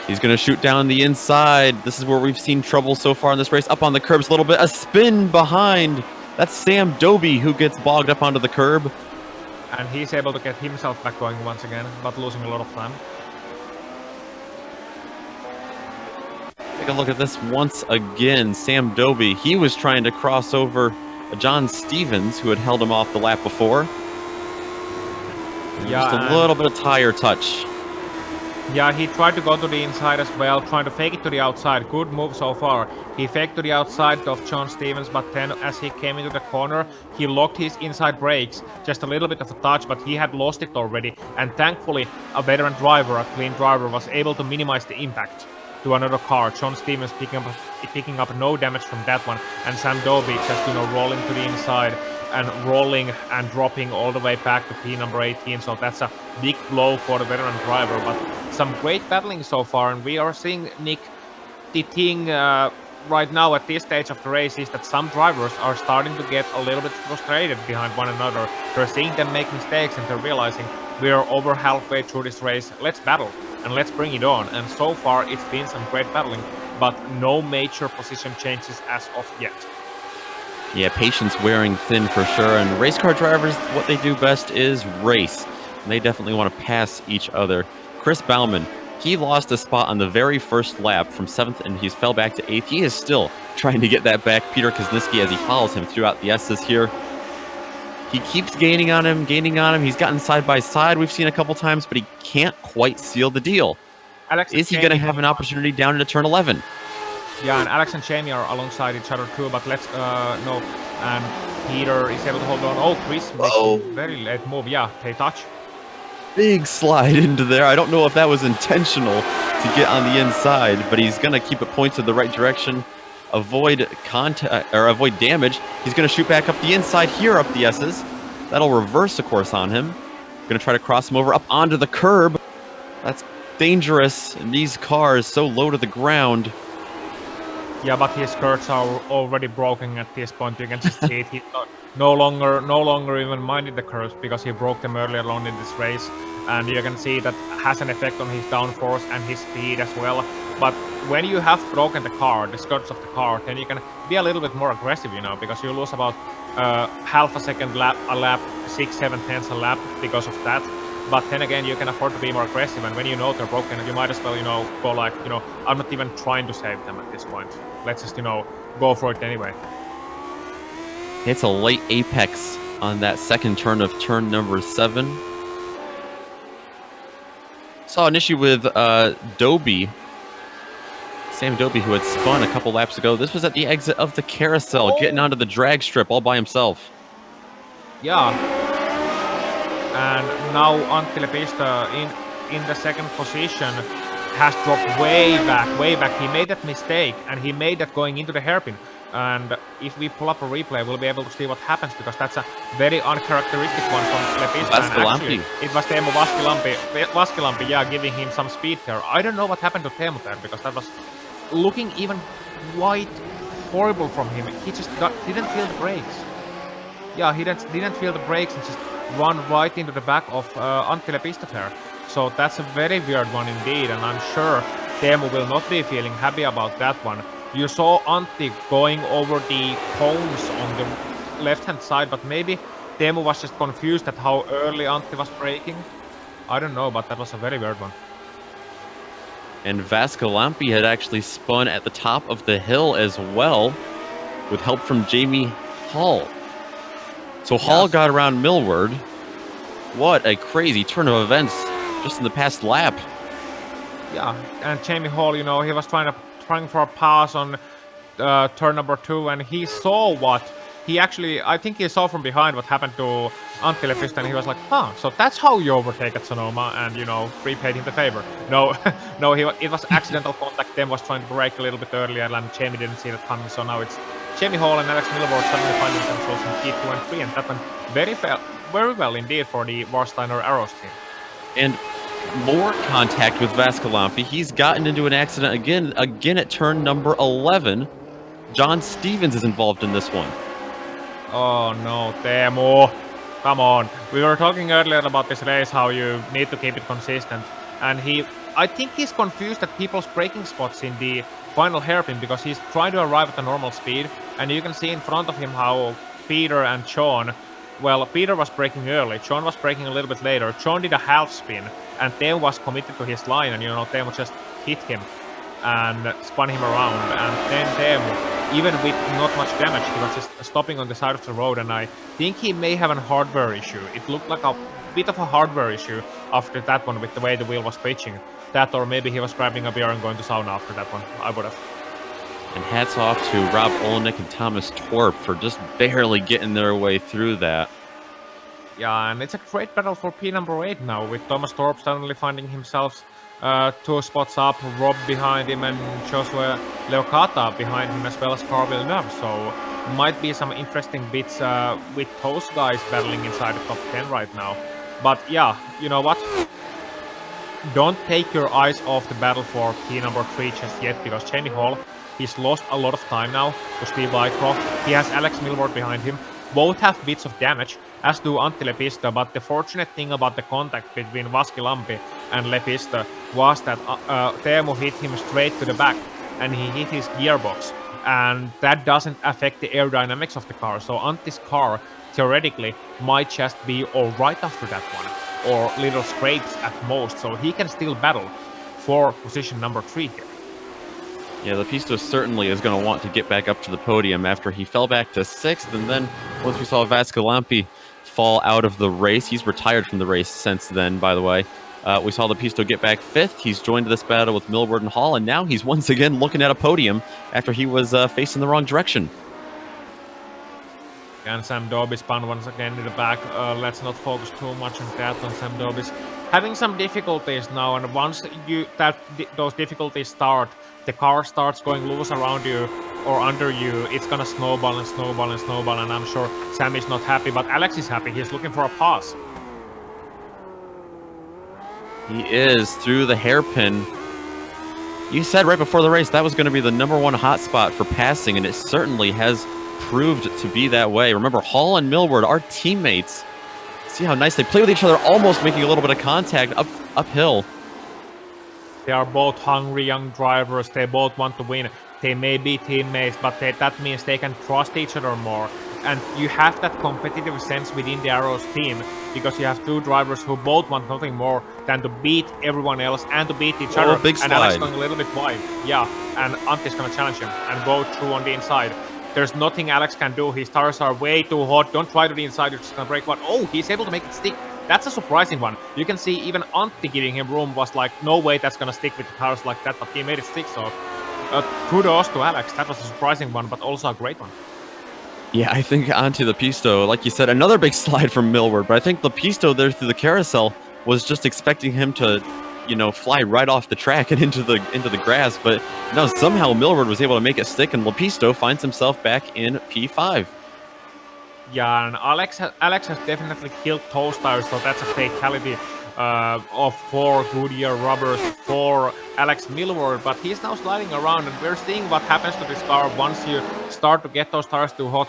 He's going to shoot down the inside. This is where we've seen trouble so far in this race. Up on the curbs a little bit. A spin behind. That's Sam Doby who gets bogged up onto the curb. And he's able to get himself back going once again, not losing a lot of time. Take a look at this once again. Sam Doby, he was trying to cross over John Stevens, who had held him off the lap before. Yeah, just a little bit of tire touch. Yeah, he tried to go to the inside as well, trying to fake it to the outside. Good move so far. He faked to the outside of John Stevens, but then as he came into the corner, he locked his inside brakes. Just a little bit of a touch, but he had lost it already. And thankfully, a veteran driver, a clean driver, was able to minimize the impact to another car. John Stevens picking up no damage from that one. And Sam Doby just, rolling to the inside and rolling and dropping all the way back to P number 18. So that's a big blow for the veteran driver. But some great battling so far, and we are seeing, Nick, the thing right now at this stage of the race is that some drivers are starting to get a little bit frustrated behind one another. They're seeing them make mistakes and they're realizing we are over halfway through this race. Let's battle and let's bring it on. And so far it's been some great battling, but no major position changes as of yet. Yeah, patience wearing thin for sure. And race car drivers, what they do best is race. And they definitely want to pass each other. Chris Bauman, he lost a spot on the very first lap from 7th, and he's fell back to 8th. He is still trying to get that back. Peter Kuzniski, as he follows him throughout the S's here. He keeps gaining on him. He's gotten side by side, we've seen a couple times, but he can't quite seal the deal. Is he going to have an opportunity down into turn 11? Yeah, and Alex and Jamie are alongside each other too, but let's, no. And Peter is able to hold on. Oh, Chris makes a very late move. Yeah, they touch. Big slide into there. I don't know if that was intentional to get on the inside, but he's going to keep it pointed the right direction, avoid contact or avoid damage. He's going to shoot back up the inside here up the S's. That'll reverse the course on him. Going to try to cross him over up onto the curb. That's dangerous. And these cars so low to the ground. Yeah, but his skirts are already broken at this point. You can just see it. He no longer even minded the curves because he broke them earlier on in this race. And you can see that has an effect on his downforce and his speed as well. But when you have broken the car, the skirts of the car, then you can be a little bit more aggressive, because you lose about half a second lap, 6-7 tenths a lap because of that. But then again, you can afford to be more aggressive, and when you know they're broken, you might as well, go like, I'm not even trying to save them at this point. Let's just, go for it anyway. It's a late apex on that second turn of turn number 7. Saw an issue with Doby. Sam Doby, who had spun a couple laps ago. This was at the exit of the carousel, getting onto the drag strip all by himself. Yeah. And now Antti Lepistö in the second position has dropped way back. He made that mistake, and he made that going into the hairpin. And if we pull up a replay, we'll be able to see what happens, because that's a very uncharacteristic one from Lepistö. Vaskilampi. It was Teemu Vaskilampi, yeah, giving him some speed there. I don't know what happened to Teemu there, because that was looking even quite horrible from him. He just didn't feel the brakes. Yeah, he didn't feel the brakes and just run right into the back of Antti Lepistö there. So that's a very weird one indeed, and I'm sure Teemu will not be feeling happy about that one. You saw Antti going over the cones on the left-hand side, but maybe Teemu was just confused at how early Antti was braking. I don't know, but that was a very weird one. And Vaskilampi had actually spun at the top of the hill as well, with help from Jamie Hall. So Hall got around Millward. What a crazy turn of events just in the past lap. Yeah, and Jamie Hall, he was trying for a pass on turn number 2, and he saw what he actually, I think he saw from behind what happened to Antti Lepistö, and he was like, so that's how you overtake at Sonoma, and, repaid him the favor. No, it was accidental contact. Them was trying to brake a little bit earlier, and Jamie didn't see that coming, so now it's Jamie Hall and Alex Milward suddenly finding themselves in P2 and 3, and that went very well indeed for the Warsteiner Arrows team. And more contact with Vaskilampi. He's gotten into an accident again at turn number 11. John Stevens is involved in this one. Oh no, Teemu. Come on. We were talking earlier about this race, how you need to keep it consistent. And I think he's confused at people's braking spots in the final hairpin because he's trying to arrive at the normal speed, and you can see in front of him how Peter and Sean, well, Peter was braking early, Sean was braking a little bit later, Sean did a half spin, and Teemu was committed to his line, and Teemu just hit him and spun him around, and then Teemu, even with not much damage, he was just stopping on the side of the road, and I think he may have a hardware issue. It looked like a bit of a hardware issue after that one with the way the wheel was pitching. That, or maybe he was grabbing a beer and going to sauna after that one. I would have. And hats off to Rob Olenek and Thomas Torp for just barely getting their way through that. Yeah, and it's a great battle for P number 8 now, with Thomas Torp suddenly finding himself 2 spots up, Rob behind him, and Joshua Leocata behind him, as well as Carl Villeneuve. So might be some interesting bits with those guys battling inside the top 10 right now. But yeah, you know what? Don't take your eyes off the battle for P number 3 just yet, because Jamie Hall, he's lost a lot of time now to Steve Wycroft. He has Alex Milward behind him. Both have bits of damage, as do Antti Lepistö, but the fortunate thing about the contact between Vaskilampi and Lepistö was that Teemu hit him straight to the back, and he hit his gearbox, and that doesn't affect the aerodynamics of the car, so Antti's car theoretically might just be alright after that one, or little scrapes at most, so he can still battle for position number 3 here. Yeah, Lepistö certainly is going to want to get back up to the podium after he fell back to 6th, and then once we saw Vaskilampi fall out of the race, he's retired from the race since then, by the way. We saw Lepistö get back 5th. He's joined this battle with Milward and Hall, and now he's once again looking at a podium after he was facing the wrong direction. And Sam Dobbie spun once again in the back. Let's not focus too much on that. On Sam Dobbie's having some difficulties now, and once those difficulties start, the car starts going loose around you or under you, it's gonna snowball and snowball and snowball, and I'm sure Sam is not happy, but Alex is happy. He's looking for a pass. He is through the hairpin. You said right before the race that was going to be the #1 hotspot for passing, and it certainly has proved to be that way. Remember, Hall and Milward are teammates. See how nice they play with each other, almost making a little bit of contact uphill. They are both hungry young drivers. They both want to win. They may be teammates, but that means they can trust each other more. And you have that competitive sense within the Arrows team, because you have 2 drivers who both want nothing more than to beat everyone else and to beat each other. Big and slide. Alex going a little bit wide. Yeah, and Antti's going to challenge him and go through on the inside. There's nothing Alex can do. His tires are way too hot. Don't try to the inside. You're just going to break one. Oh, he's able to make it stick. That's a surprising one. You can see even Antti giving him room was like, no way that's going to stick with the tires like that, but he made it stick. So kudos to Alex. That was a surprising one, but also a great one. Yeah, I think onto Lepistö, like you said, another big slide from Milward, but I think Lepistö there through the carousel was just expecting him to, fly right off the track and into the grass, but no, somehow Milward was able to make it stick, and Lepistö finds himself back in P5. Yeah, and Alex has definitely killed those tires, so that's a fatality of 4 Goodyear rubbers for Alex Milward, but he's now sliding around, and we're seeing what happens to this car once you start to get those tires too hot.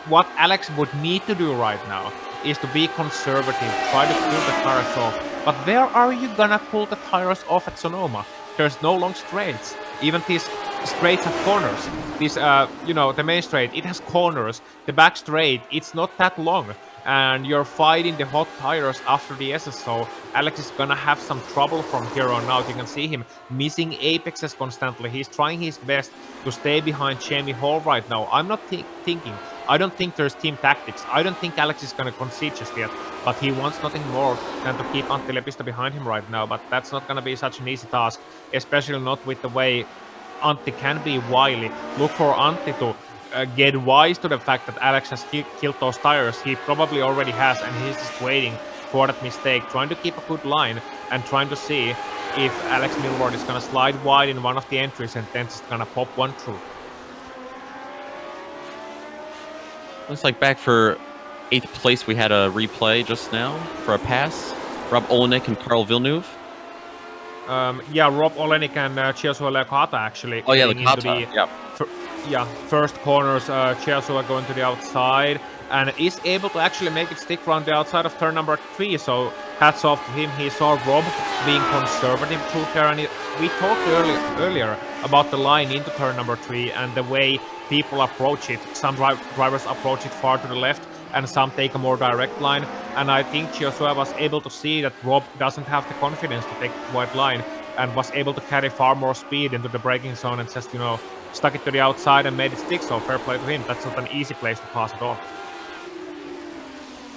What Alex would need to do right now is to be conservative, try to cool the tires off. But where are you gonna cool the tires off at Sonoma? There's no long straights. Even these straights have corners. This, the main straight, it has corners. The back straight, it's not that long. And you're fighting the hot tires after the SS, so Alex is gonna have some trouble from here on out. You can see him missing apexes constantly. He's trying his best to stay behind Jamie Hall right now. I'm not thinking. I don't think there's team tactics. I don't think Alex is gonna concede just yet, but he wants nothing more than to keep Antti Lepistö behind him right now, but that's not gonna be such an easy task, especially not with the way Antti can be wily. Look for Antti to get wise to the fact that Alex has killed those tires. He probably already has, and he's just waiting for that mistake, trying to keep a good line and trying to see if Alex Milward is going to slide wide in one of the entries and then just going to pop one through. Looks like back for 8th place, we had a replay just now for a pass. Rob Olenek and Carl Villeneuve. Rob Olenek and Joshua Leocata actually. Oh yeah, Leocata. First corners, Chelsea going to the outside, and is able to actually make it stick around the outside of turn number 3. So hats off to him. He saw Rob being conservative through there, and we talked earlier about the line into turn number 3 and the way people approach it. Some drivers approach it far to the left, and some take a more direct line. And I think Joshua was able to see that Rob doesn't have the confidence to take the wide line, and was able to carry far more speed into the braking zone and just, stuck it to the outside and made it stick. So fair play to him. That's not an easy place to pass at all.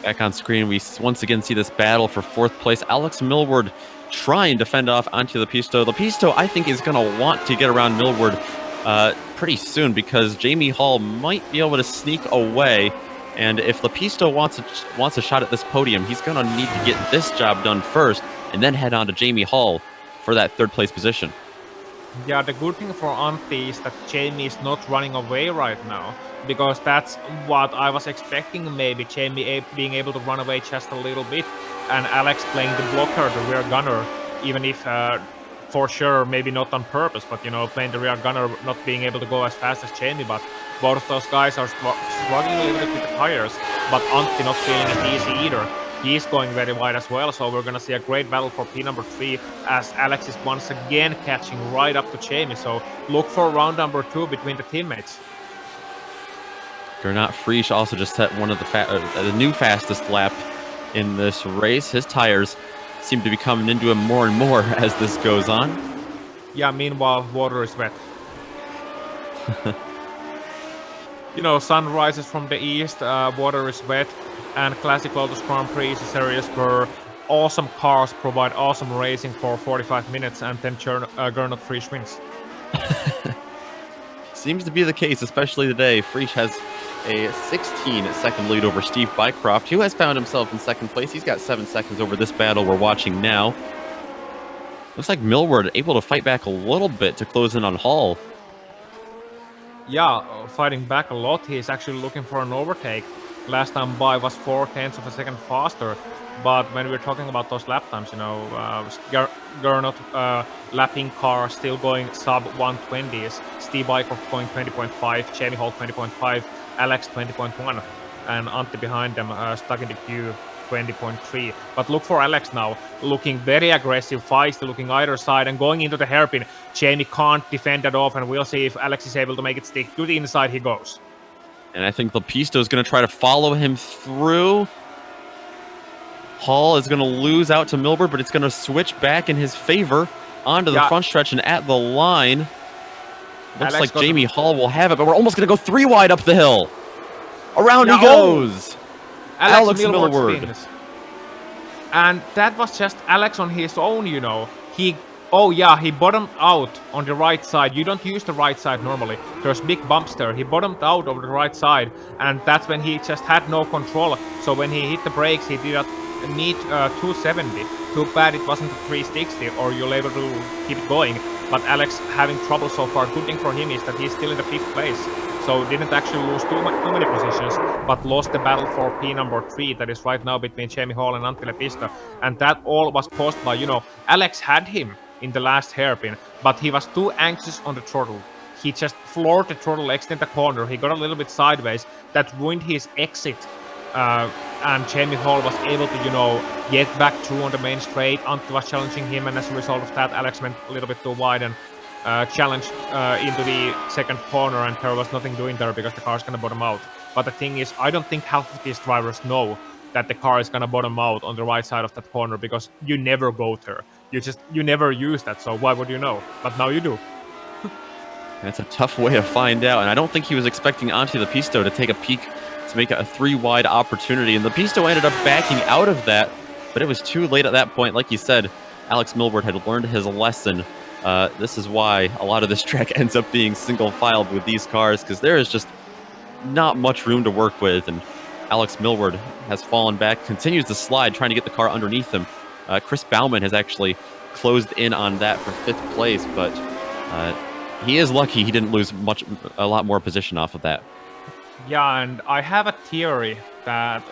Back on screen, we once again see this battle for 4th place. Alex Millward trying to fend off onto Lepisto. Lepisto, I think, is going to want to get around Millward pretty soon, because Jamie Hall might be able to sneak away. And if Lepisto wants a shot at this podium, he's going to need to get this job done first and then head on to Jamie Hall for that 3rd place position. Yeah, the good thing for Antti is that Jamie is not running away right now, because that's what I was expecting, maybe Jamie being able to run away just a little bit, and Alex playing the blocker, the rear gunner, even if for sure maybe not on purpose, but playing the rear gunner, not being able to go as fast as Jamie. But both of those guys are struggling a little bit with the tires, but Antti not feeling it easy either. He's going very wide as well, so we're going to see a great battle for P number 3 as Alex is once again catching right up to Jamie. So look for round number 2 between the teammates. Gernot Frisch also just set one of the new fastest lap in this race. His tires seem to be coming into him more and more as this goes on. Yeah, meanwhile, water is wet. Sun rises from the east, water is wet, and Classic Lotus Grand Prix is a series where awesome cars provide awesome racing for 45 minutes, and then Gernot Frisch wins. Seems to be the case, especially today. Frisch has a 16-second lead over Steve Bycroft, who has found himself in 2nd place. He's got 7 seconds over this battle we're watching now. Looks like Millward able to fight back a little bit to close in on Hall. Yeah, fighting back a lot. He's actually looking for an overtake. Last time by was 0.4 of a second faster. But when we're talking about those lap times, Gernot lapping car still going sub 120s. Steve Bycroft going 20.5, Jamie Hall 20.5, Alex 20.1, and Antti behind them stuck in the queue 20.3. But look for Alex now, looking very aggressive, feisty, looking either side and going into the hairpin. Jamie can't defend that off, and we'll see if Alex is able to make it stick. To the inside he goes. And I think Lepisto is going to try to follow him through. Hall is going to lose out to Millward, but it's going to switch back in his favor onto the front stretch and at the line. Looks like Jamie Hall will have it, but we're almost going to go 3 wide up the hill. Around he goes. Alex Millward. Spins. And that was just Alex on his own, He bottomed out on the right side. You don't use the right side normally. There's big bumps there. He bottomed out over the right side, and that's when he just had no control. So when he hit the brakes, he did not need 270. Too bad it wasn't a 360, or you're able to keep it going. But Alex having trouble so far. Good thing for him is that he's still in the 5th place. So didn't actually lose too many positions, but lost the battle for P number 3 that is right now between Jamie Hall and Antti Lepisto. And that all was caused by, Alex had him in the last hairpin, but he was too anxious on the throttle. He just floored the throttle, extended the corner. He got a little bit sideways. That ruined his exit. And Jamie Hall was able to, get back through on the main straight. Antti was challenging him, and as a result of that, Alex went a little bit too wide and challenged into the 2nd corner, and there was nothing doing there because the car's gonna bottom out. But the thing is, I don't think half of these drivers know that the car is gonna bottom out on the right side of that corner, because you never go there. You never use that, so why would you know? But now you do. That's a tough way to find out, and I don't think he was expecting Antti Lepisto to take a peek to make a 3-wide opportunity, and Lepisto ended up backing out of that, but it was too late at that point. Like you said, Alex Millward had learned his lesson. This is why a lot of this track ends up being single-filed with these cars, because there is just not much room to work with, and Alex Millward has fallen back, continues to slide, trying to get the car underneath him. Chris Bauman has actually closed in on that for 5th place, but he is lucky he didn't lose a lot more position off of that. Yeah, and I have a theory that,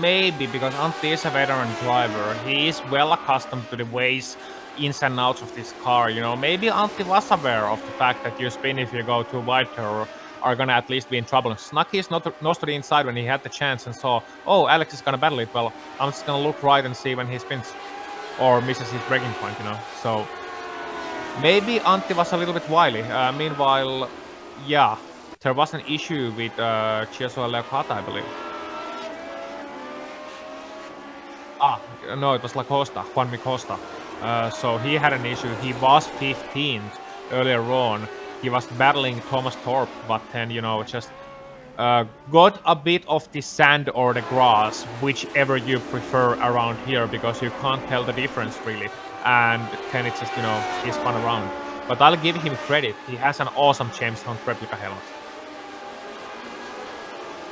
maybe because Antti is a veteran driver, he is well accustomed to the ways, ins and outs of this car. Maybe Antti was aware of the fact that you spin if you go too wide there, are gonna at least be in trouble. Snuck his nose to the inside when he had the chance and saw, oh, Alex is gonna battle it. Well, I'm just gonna look right and see when he spins or misses his breaking point, you know. So maybe Antti was a little bit wily. Meanwhile, yeah, there was an issue with Leocata, I believe. No, it was Juanmi Costa. So he had an issue. He was 15th earlier on. He was battling Thomas Thorpe, but then, you know, just got a bit of the sand or the grass, whichever you prefer around here, because you can't tell the difference really. And then it's just, you know, he spun around. But I'll give him credit. He has an awesome James Hunt replica helmet.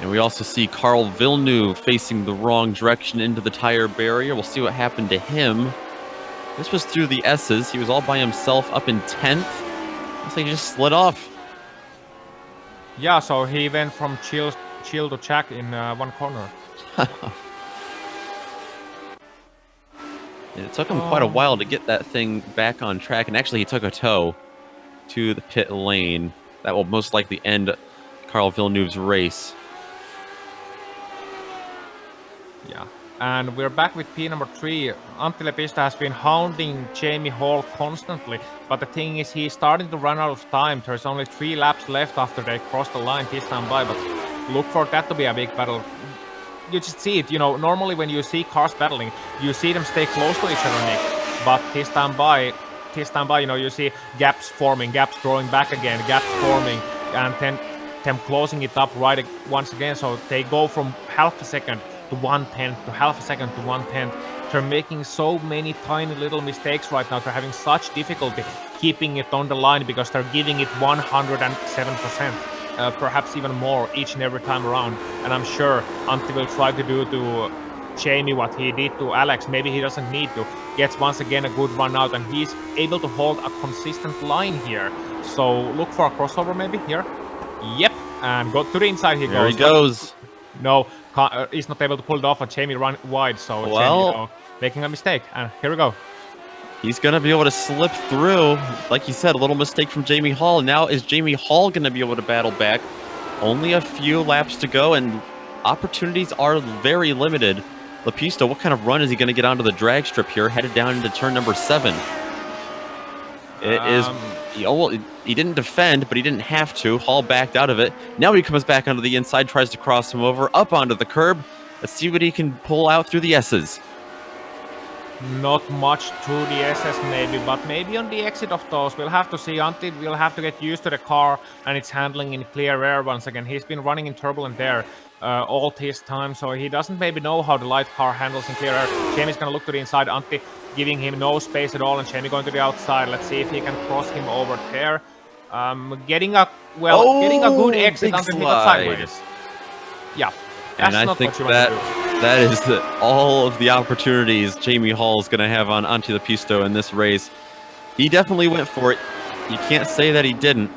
And we also see Carl Villeneuve facing the wrong direction into the tire barrier. We'll see what happened to him. This was through the S's. He was all by himself up in 10th. Looks like he just slid off. Yeah, so he went from chill to Jack in one corner. And it took him quite a while to get that thing back on track. And actually, he took a tow to the pit lane. That will most likely end Carl Villeneuve's race. Yeah, and we're back with P number 3. Antti Lepistö has been hounding Jamie Hall constantly, but the thing is he's starting to run out of time. There's only 3 laps left after they cross the line this time by, but look for that to be a big battle. You just see it, you know, normally when you see cars battling, you see them stay close to each other, Nick, but this time by, you know, you see gaps forming, gaps growing back again, gaps forming, and then them closing it up right once again, so they go from half a second to 1/10 to half a second to 1/10. They're making so many tiny little mistakes right now. They're having such difficulty keeping it on the line because they're giving it 107%, perhaps even more each and every time around. And I'm sure Antti will try to do to Jamie what he did to Alex. Maybe he doesn't need to. Gets once again a good run out, and he's able to hold a consistent line here. So look for a crossover maybe here. Yep, and go to the inside he goes. There he goes. No, he's not able to pull it off, and Jamie ran wide, so well, Jamie, you know, making a mistake. And here we go. He's going to be able to slip through. Like you said, a little mistake from Jamie Hall. Now is Jamie Hall going to be able to battle back? Only a few laps to go, and opportunities are very limited. Lepistö, what kind of run is he going to get onto the drag strip here, headed down into turn number 7? It is... He didn't defend, but he didn't have to. Hall backed out of it. Now he comes back onto the inside, tries to cross him over, up onto the curb. Let's see what he can pull out through the S's. Not much through the SS maybe, but maybe on the exit of those. We'll have to see. Antti will have to get used to the car and its handling in clear air once again. He's been running in turbulent air all this time, so he doesn't maybe know how the light car handles in clear air. Jamie's gonna look to the inside. Antti giving him no space at all, and Jamie going to the outside. Let's see if he can cross him over there. Getting a good exit until he got sideways. Yeah, that's and I not think what you want to do. That is all of the opportunities Jamie Hall is going to have on Antti Lepistö in this race. He definitely went for it. You can't say that he didn't.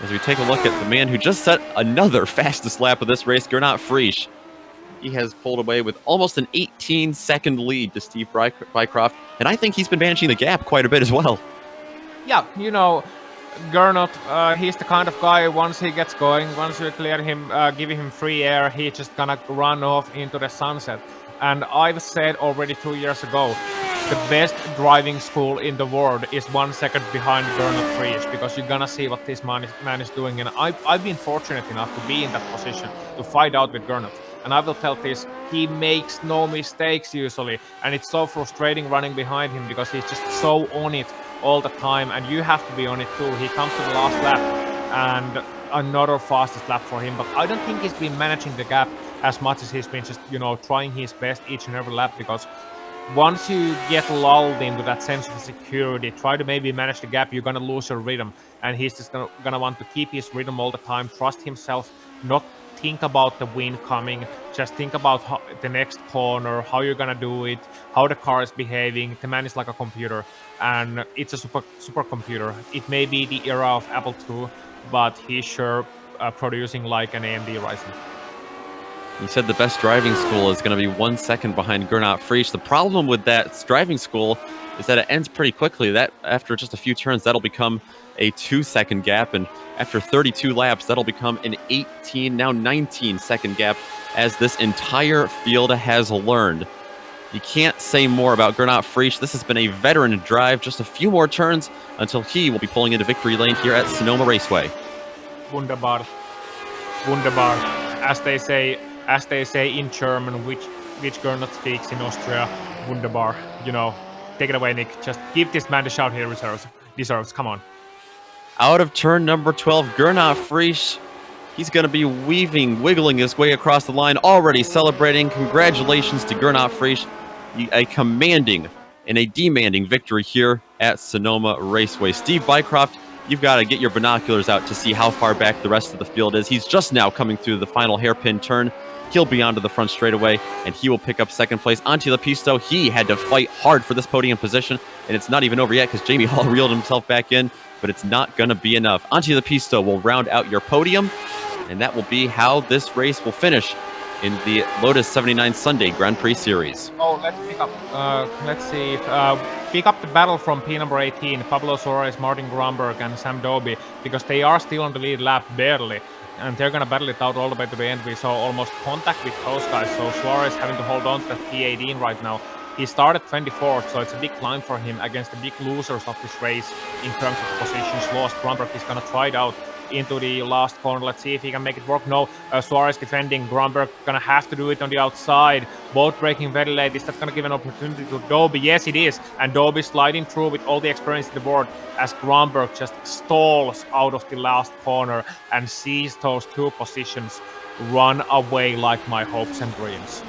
As we take a look at the man who just set another fastest lap of this race, Gernot Frisch. He has pulled away with almost an 18-second lead to Steve Bycroft, and I think he's been managing the gap quite a bit as well. Yeah, you know, Gernot, he's the kind of guy, once he gets going, once you clear him, giving him free air, he's just gonna run off into the sunset. And I've said already 2 years ago, the best driving school in the world is 1 second behind Gernot Frisch, because you're gonna see what this man is doing. And I've been fortunate enough to be in that position, to fight out with Gernot. And I will tell this, he makes no mistakes usually, and it's so frustrating running behind him because he's just so on it all the time, and you have to be on it too. He comes to the last lap, and another fastest lap for him, but I don't think he's been managing the gap as much as he's been just, you know, trying his best each and every lap, because once you get lulled into that sense of security, try to maybe manage the gap, you're gonna lose your rhythm, and he's just gonna want to keep his rhythm all the time, trust himself, not think about the win coming, just think about the next corner, how you're gonna do it, how the car is behaving. The man is like a computer, and it's a super computer. It may be the era of Apple II, but he's sure producing like an AMD Ryzen. You said the best driving school is going to be 1 second behind Gernot Frisch. The problem with that driving school is that it ends pretty quickly. That after just a few turns, that'll become a 2-second gap, and after 32 laps, that'll become an 18, now 19-second gap, as this entire field has learned. You can't say more about Gernot Frisch. This has been a veteran drive. Just a few more turns until he will be pulling into victory lane here at Sonoma Raceway. Wunderbar. Wunderbar. As they say in German, which Gernot speaks in Austria. Wunderbar. You know, take it away, Nick. Just give this man the shout he deserves. Come on. Out of turn number 12, Gernot Frisch. He's going to be wiggling his way across the line, already celebrating. Congratulations to Gernot Frisch. A commanding and a demanding victory here at Sonoma Raceway. Steve Bycroft, you've got to get your binoculars out to see how far back the rest of the field is. He's just now coming through the final hairpin turn. He'll be onto the front straightaway, and he will pick up second place. Antti Lepisto, he had to fight hard for this podium position, and it's not even over yet because Jamie Hall reeled himself back in, but it's not going to be enough. Antti Lepisto will round out your podium, and that will be how this race will finish in the Lotus 79 Sunday Grand Prix Series. Oh, let's pick up. Pick up the battle from P number 18, Pablo Suarez, Martin Gromberg, and Sam Doby, because they are still on the lead lap barely, and they're gonna battle it out all the way to the end. We saw almost contact with those guys, so Suarez having to hold on to that P18 right now. He started 24th, so it's a big climb for him against the big losers of this race in terms of positions lost. Gromberg is gonna try it out into the last corner. Let's see if he can make it work. No, Suarez defending. Gromberg gonna have to do it on the outside. Both braking very late. Is that gonna give an opportunity to Doby? Yes, it is. And Doby sliding through with all the experience in the board as Gromberg just stalls out of the last corner and sees those two positions run away like my hopes and dreams.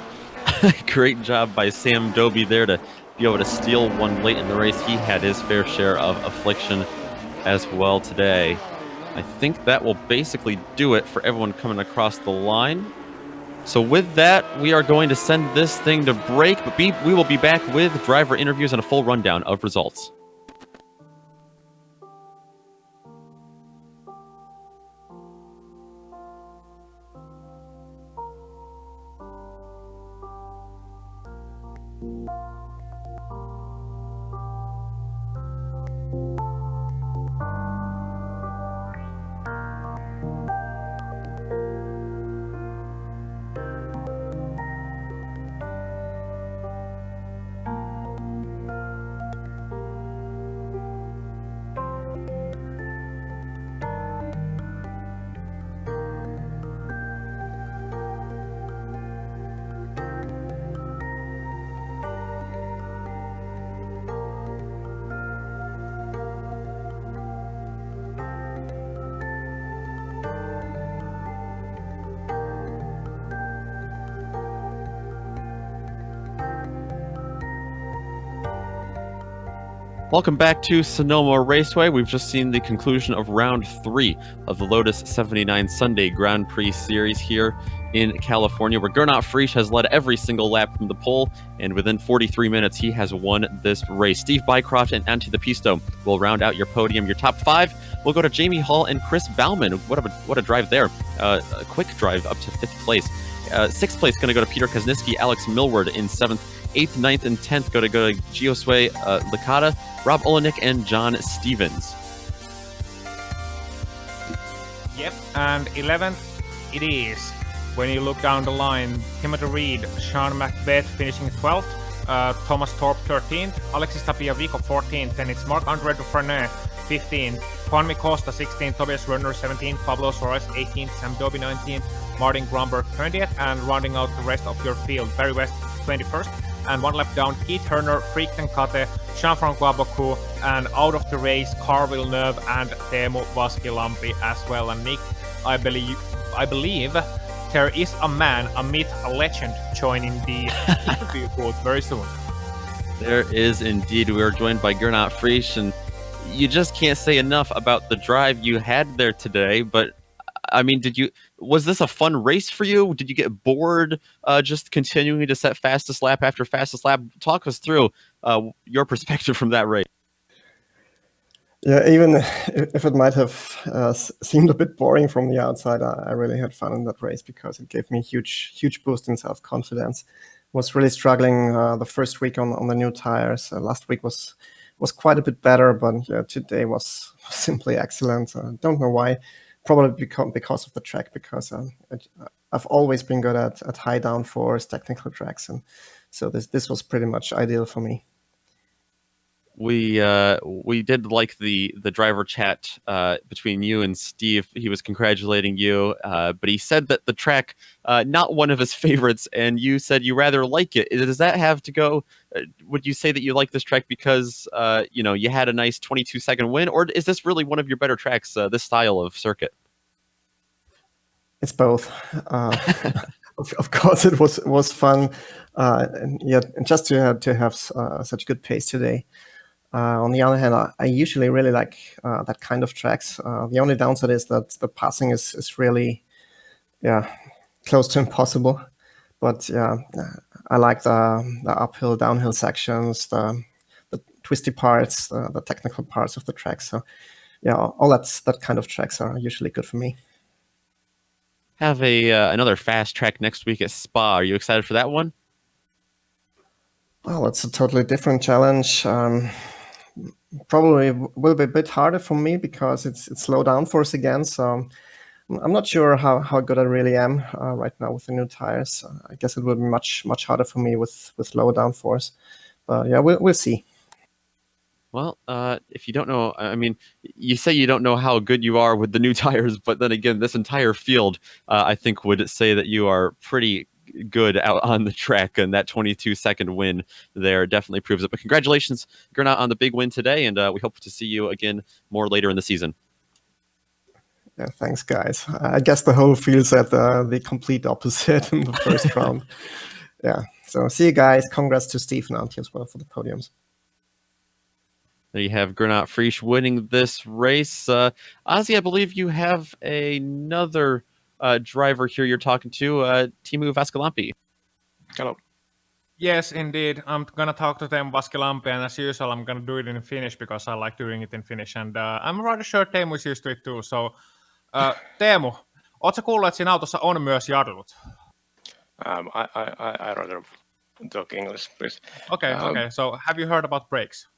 Great job by Sam Doby there to be able to steal one late in the race. He had his fair share of affliction as well today. I think that will basically do it for everyone coming across the line. So with that, we are going to send this thing to break, but we will be back with driver interviews and a full rundown of results. Welcome back to Sonoma Raceway. We've just seen the conclusion of round 3 of the Lotus 79 Sunday Grand Prix Series here in California, where Gernot Frisch has led every single lap from the pole, and within 43 minutes, he has won this race. Steve Bycroft and Antti Lepisto will round out your podium. Your top 5 will go to Jamie Hall and Chris Bauman. What a drive there. A quick drive up to 5th place. 6th place going to go to Peter Kazniski, Alex Millward in 7th. 8th, 9th, and 10th go to Giosue Licata, Rob Olenek, and John Stevens. Yep, and 11th it is. When you look down the line, Timothy Reed, Sean Macbeth finishing 12th, Thomas Thorpe 13th, Alexis Tapia-Vico 14th, then it's Marc-Andre Dufresne 15th, Juanmi Costa 16th, Tobias Renner 17th, Pablo Suarez 18th, Sam Doby 19th, Martin Gromberg 20th, and rounding out the rest of your field, Barry West 21st. And one lap down, Keith Turner, Friedkin Kate, Jean-Francois Bocou, and out of the race, Carl Villeneuve and Teemu Vaskilampi as well. And Nick, I believe there is a man, a myth, a legend joining the interview booth very soon. There is indeed. We are joined by Gernot Frisch, and you just can't say enough about the drive you had there today. But I mean, was this a fun race for you? Did you get bored just continuing to set fastest lap after fastest lap? Talk us through your perspective from that race. Yeah, even if it might have seemed a bit boring from the outside, I really had fun in that race because it gave me a huge boost in self-confidence. Was really struggling the first week on the new tires. Last week was quite a bit better, but yeah, today was simply excellent. Don't know why. Probably because of the track, because I've always been good at high downforce technical tracks, and so this was pretty much ideal for me. We did like the driver chat between you and Steve. He was congratulating you, but he said that the track not one of his favorites, and you said you rather like it. Does that have to go? Would you say that you like this track because you had a nice 22-second win, or is this really one of your better tracks? This style of circuit. It's both. Of course, it was fun, and yet just to have such good pace today. On the other hand, I usually really like that kind of tracks. The only downside is that the passing is really, close to impossible. But yeah, I like the uphill, downhill sections, the twisty parts, the technical parts of the track. So yeah, all that kind of tracks are usually good for me. Have another fast track next week at Spa. Are you excited for that one? Well, it's a totally different challenge. Probably will be a bit harder for me because it's low downforce again. So I'm not sure how good I really am right now with the new tires. I guess it will be much harder for me with low downforce. But yeah, we'll see. Well, if you don't know, I mean, you say you don't know how good you are with the new tires, but then again, this entire field, I think, would say that you are pretty good out on the track, and that 22-second win there definitely proves it. But congratulations, Gernot, on the big win today, and we hope to see you again more later in the season. Yeah, thanks, guys. I guess the whole field said the complete opposite in the first round. Yeah, so see you guys. Congrats to Steve and Antje as well for the podiums. There you have Gernot Frisch winning this race. Ozzy, I believe you have another driver here you're talking to, Teemu Vaskilampi. Hello. Yes, indeed. I'm gonna talk to Teemu Vaskilampi, and as usual, I'm gonna do it in Finnish because I like doing it in Finnish, and I'm rather sure Teemu is used to it too. So, Teemu, ootko kuullut, että siinä autossa on myös jarrut? I rather talk English, please. Okay. So, have you heard about brakes?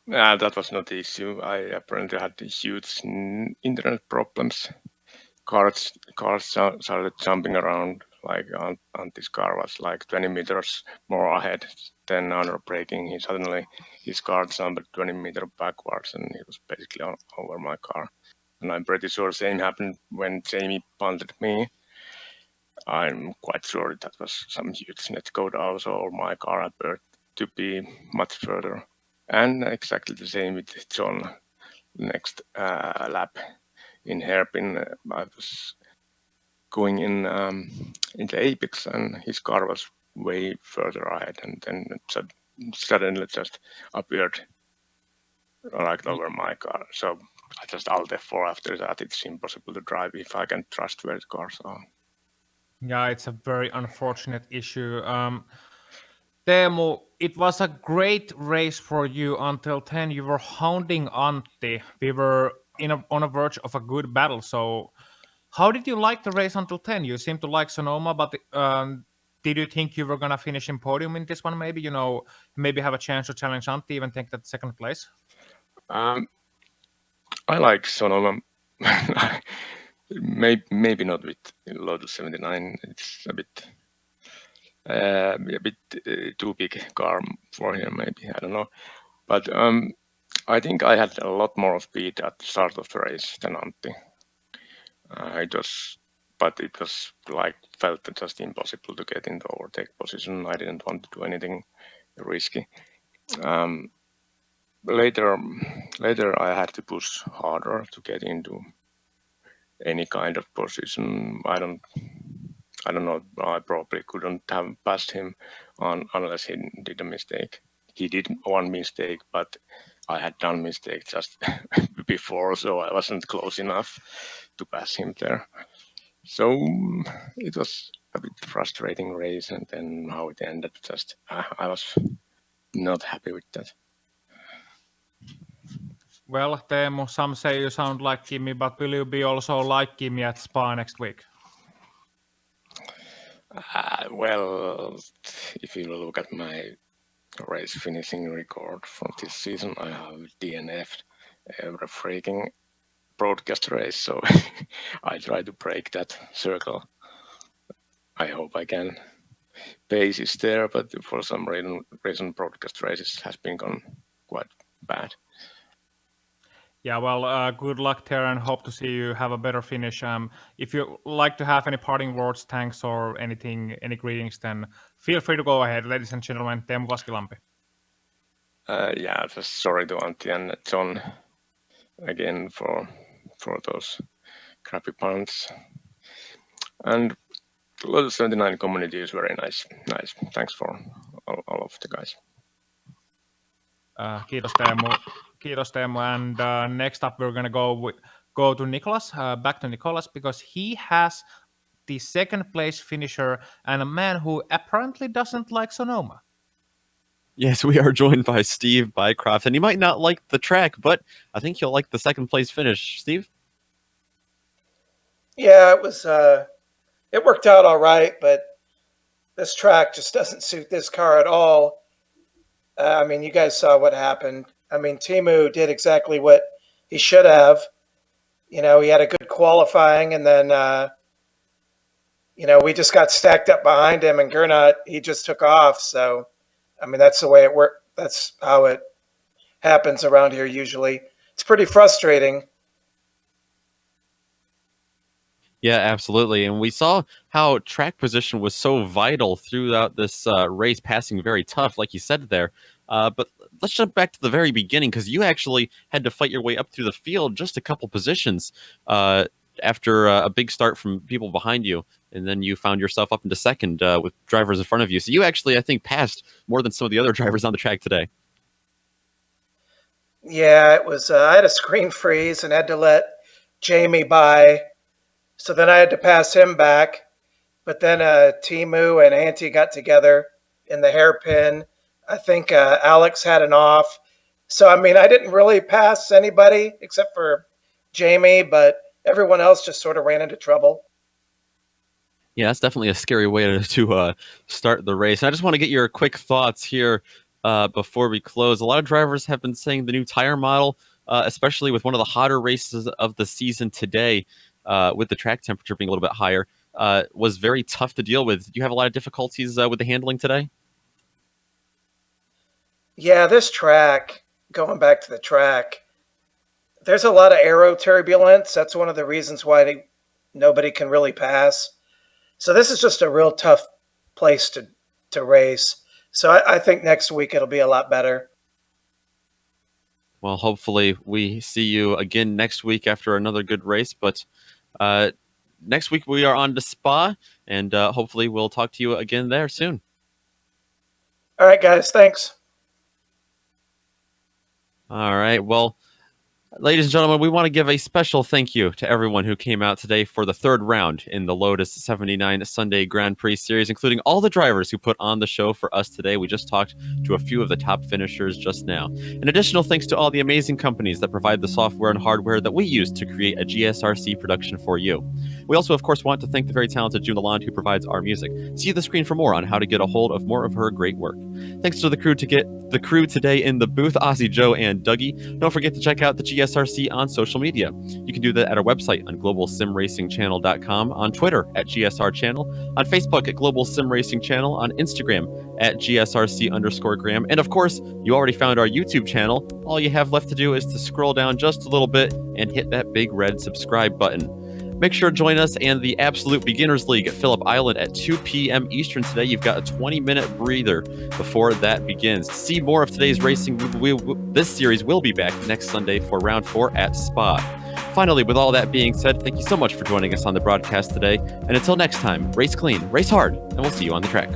That was not the issue. I apparently had huge internet problems. Cars started jumping around. Like Antti's car was like 20 meters more ahead. Then under braking, his car jumped 20 meters backwards, and he was basically over my car. And I'm pretty sure the same happened when Jamie punted me. I'm quite sure that was some huge netcode also, or my car appeared to be much further. And exactly the same with John. Next lap in hairpin, I was going in the apex, and his car was way further ahead, and then it suddenly just appeared right over my car. So I just alt F4 after that. It's impossible to drive if I can trust where the cars are. Yeah, it's a very unfortunate issue. Teemu, it was a great race for you until then. You were hounding Antti. We were on a verge of a good battle. So, how did you like the race until then? You seem to like Sonoma, but did you think you were gonna finish in podium in this one? Maybe maybe have a chance to challenge Antti, even take that second place. I like Sonoma. Maybe not with Lotus 79. It's a bit too big car for him. Maybe, I don't know. But I think I had a lot more speed at the start of the race than Antti. It was like felt just impossible to get into overtake position. I didn't want to do anything risky. Later I had to push harder to get into any kind of position. I don't know. I probably couldn't have passed him unless he did a mistake. He did one mistake, but I had done mistake just before, so I wasn't close enough to pass him there. So it was a bit frustrating race, and then how it ended, just I was not happy with that. Well, Teemu, some say you sound like Kimi, but will you be also like Kimi at Spa next week? Well, if you look at my race finishing record from this season, I have DNF'd every freaking broadcast race, so I try to break that circle. I hope I can. Pace is there, but for some reason broadcast races has been gone quite bad. Yeah, well, good luck there and hope to see you have a better finish. If you like to have any parting words, thanks, or anything, any greetings, then feel free to go ahead, ladies and gentlemen. Teemu Vaskilampi. Yeah, just sorry to Antti and John again for those crappy puns. And the Lotus 79 community is very nice. Thanks for all of the guys. Kiitos Teemu. And next up, we're gonna go to Nicholas, back to Nicholas, because he has the second place finisher and a man who apparently doesn't like Sonoma. Yes, we are joined by Steve Bycroft, and he might not like the track, but I think he'll like the second place finish. Steve? Yeah, it was. It worked out all right, but this track just doesn't suit this car at all. I mean, you guys saw what happened. I mean, Teemu did exactly what he should have. You know, he had a good qualifying, and then, we just got stacked up behind him, and Gernot, he just took off. So, I mean, that's the way it worked. That's how it happens around here usually. It's pretty frustrating. Yeah, absolutely. And we saw how track position was so vital throughout this race, passing very tough, like you said there. But let's jump back to the very beginning, because you actually had to fight your way up through the field just a couple positions after a big start from people behind you. And then you found yourself up into second with drivers in front of you. So you actually, I think, passed more than some of the other drivers on the track today. Yeah, it was. I had a screen freeze and had to let Jamie by. So then I had to pass him back. But then Teemu and Antti got together in the hairpin. I think Alex had an off. So, I mean, I didn't really pass anybody except for Jamie, but everyone else just sort of ran into trouble. Yeah, that's definitely a scary way to start the race. And I just want to get your quick thoughts here before we close. A lot of drivers have been saying the new tire model, especially with one of the hotter races of the season today, with the track temperature being a little bit higher, was very tough to deal with. Do you have a lot of difficulties with the handling today? Yeah, this track, going back to the track, there's a lot of aero turbulence. That's one of the reasons why nobody can really pass. So this is just a real tough place to race. So I think next week it'll be a lot better. Well, hopefully we see you again next week after another good race. But next week we are on to Spa, and hopefully we'll talk to you again there soon. All right, guys. Thanks. All right. Well, ladies and gentlemen, we want to give a special thank you to everyone who came out today for the third round in the Lotus 79 Sunday Grand Prix Series, including all the drivers who put on the show for us today. We just talked to a few of the top finishers just now. An additional thanks to all the amazing companies that provide the software and hardware that we use to create a GSRC production for you. We also, of course, want to thank the very talented June Lalonde who provides our music. See the screen for more on how to get a hold of more of her great work. Thanks to the crew today in the booth, Ozzy, Joe, and Dougie. Don't forget to check out the GSRC on social media. You can do that at our website on globalsimracingchannel.com, on Twitter at GSR Channel, on Facebook at Global Sim Racing Channel, on Instagram at GSRC_Graham, and of course, you already found our YouTube channel. All you have left to do is to scroll down just a little bit and hit that big red subscribe button. Make sure to join us and the Absolute Beginners League at Phillip Island at 2 p.m. Eastern today. You've got a 20-minute breather before that begins. To see more of today's racing, this series will be back next Sunday for Round 4 at Spa. Finally, with all that being said, thank you so much for joining us on the broadcast today. And until next time, race clean, race hard, and we'll see you on the track.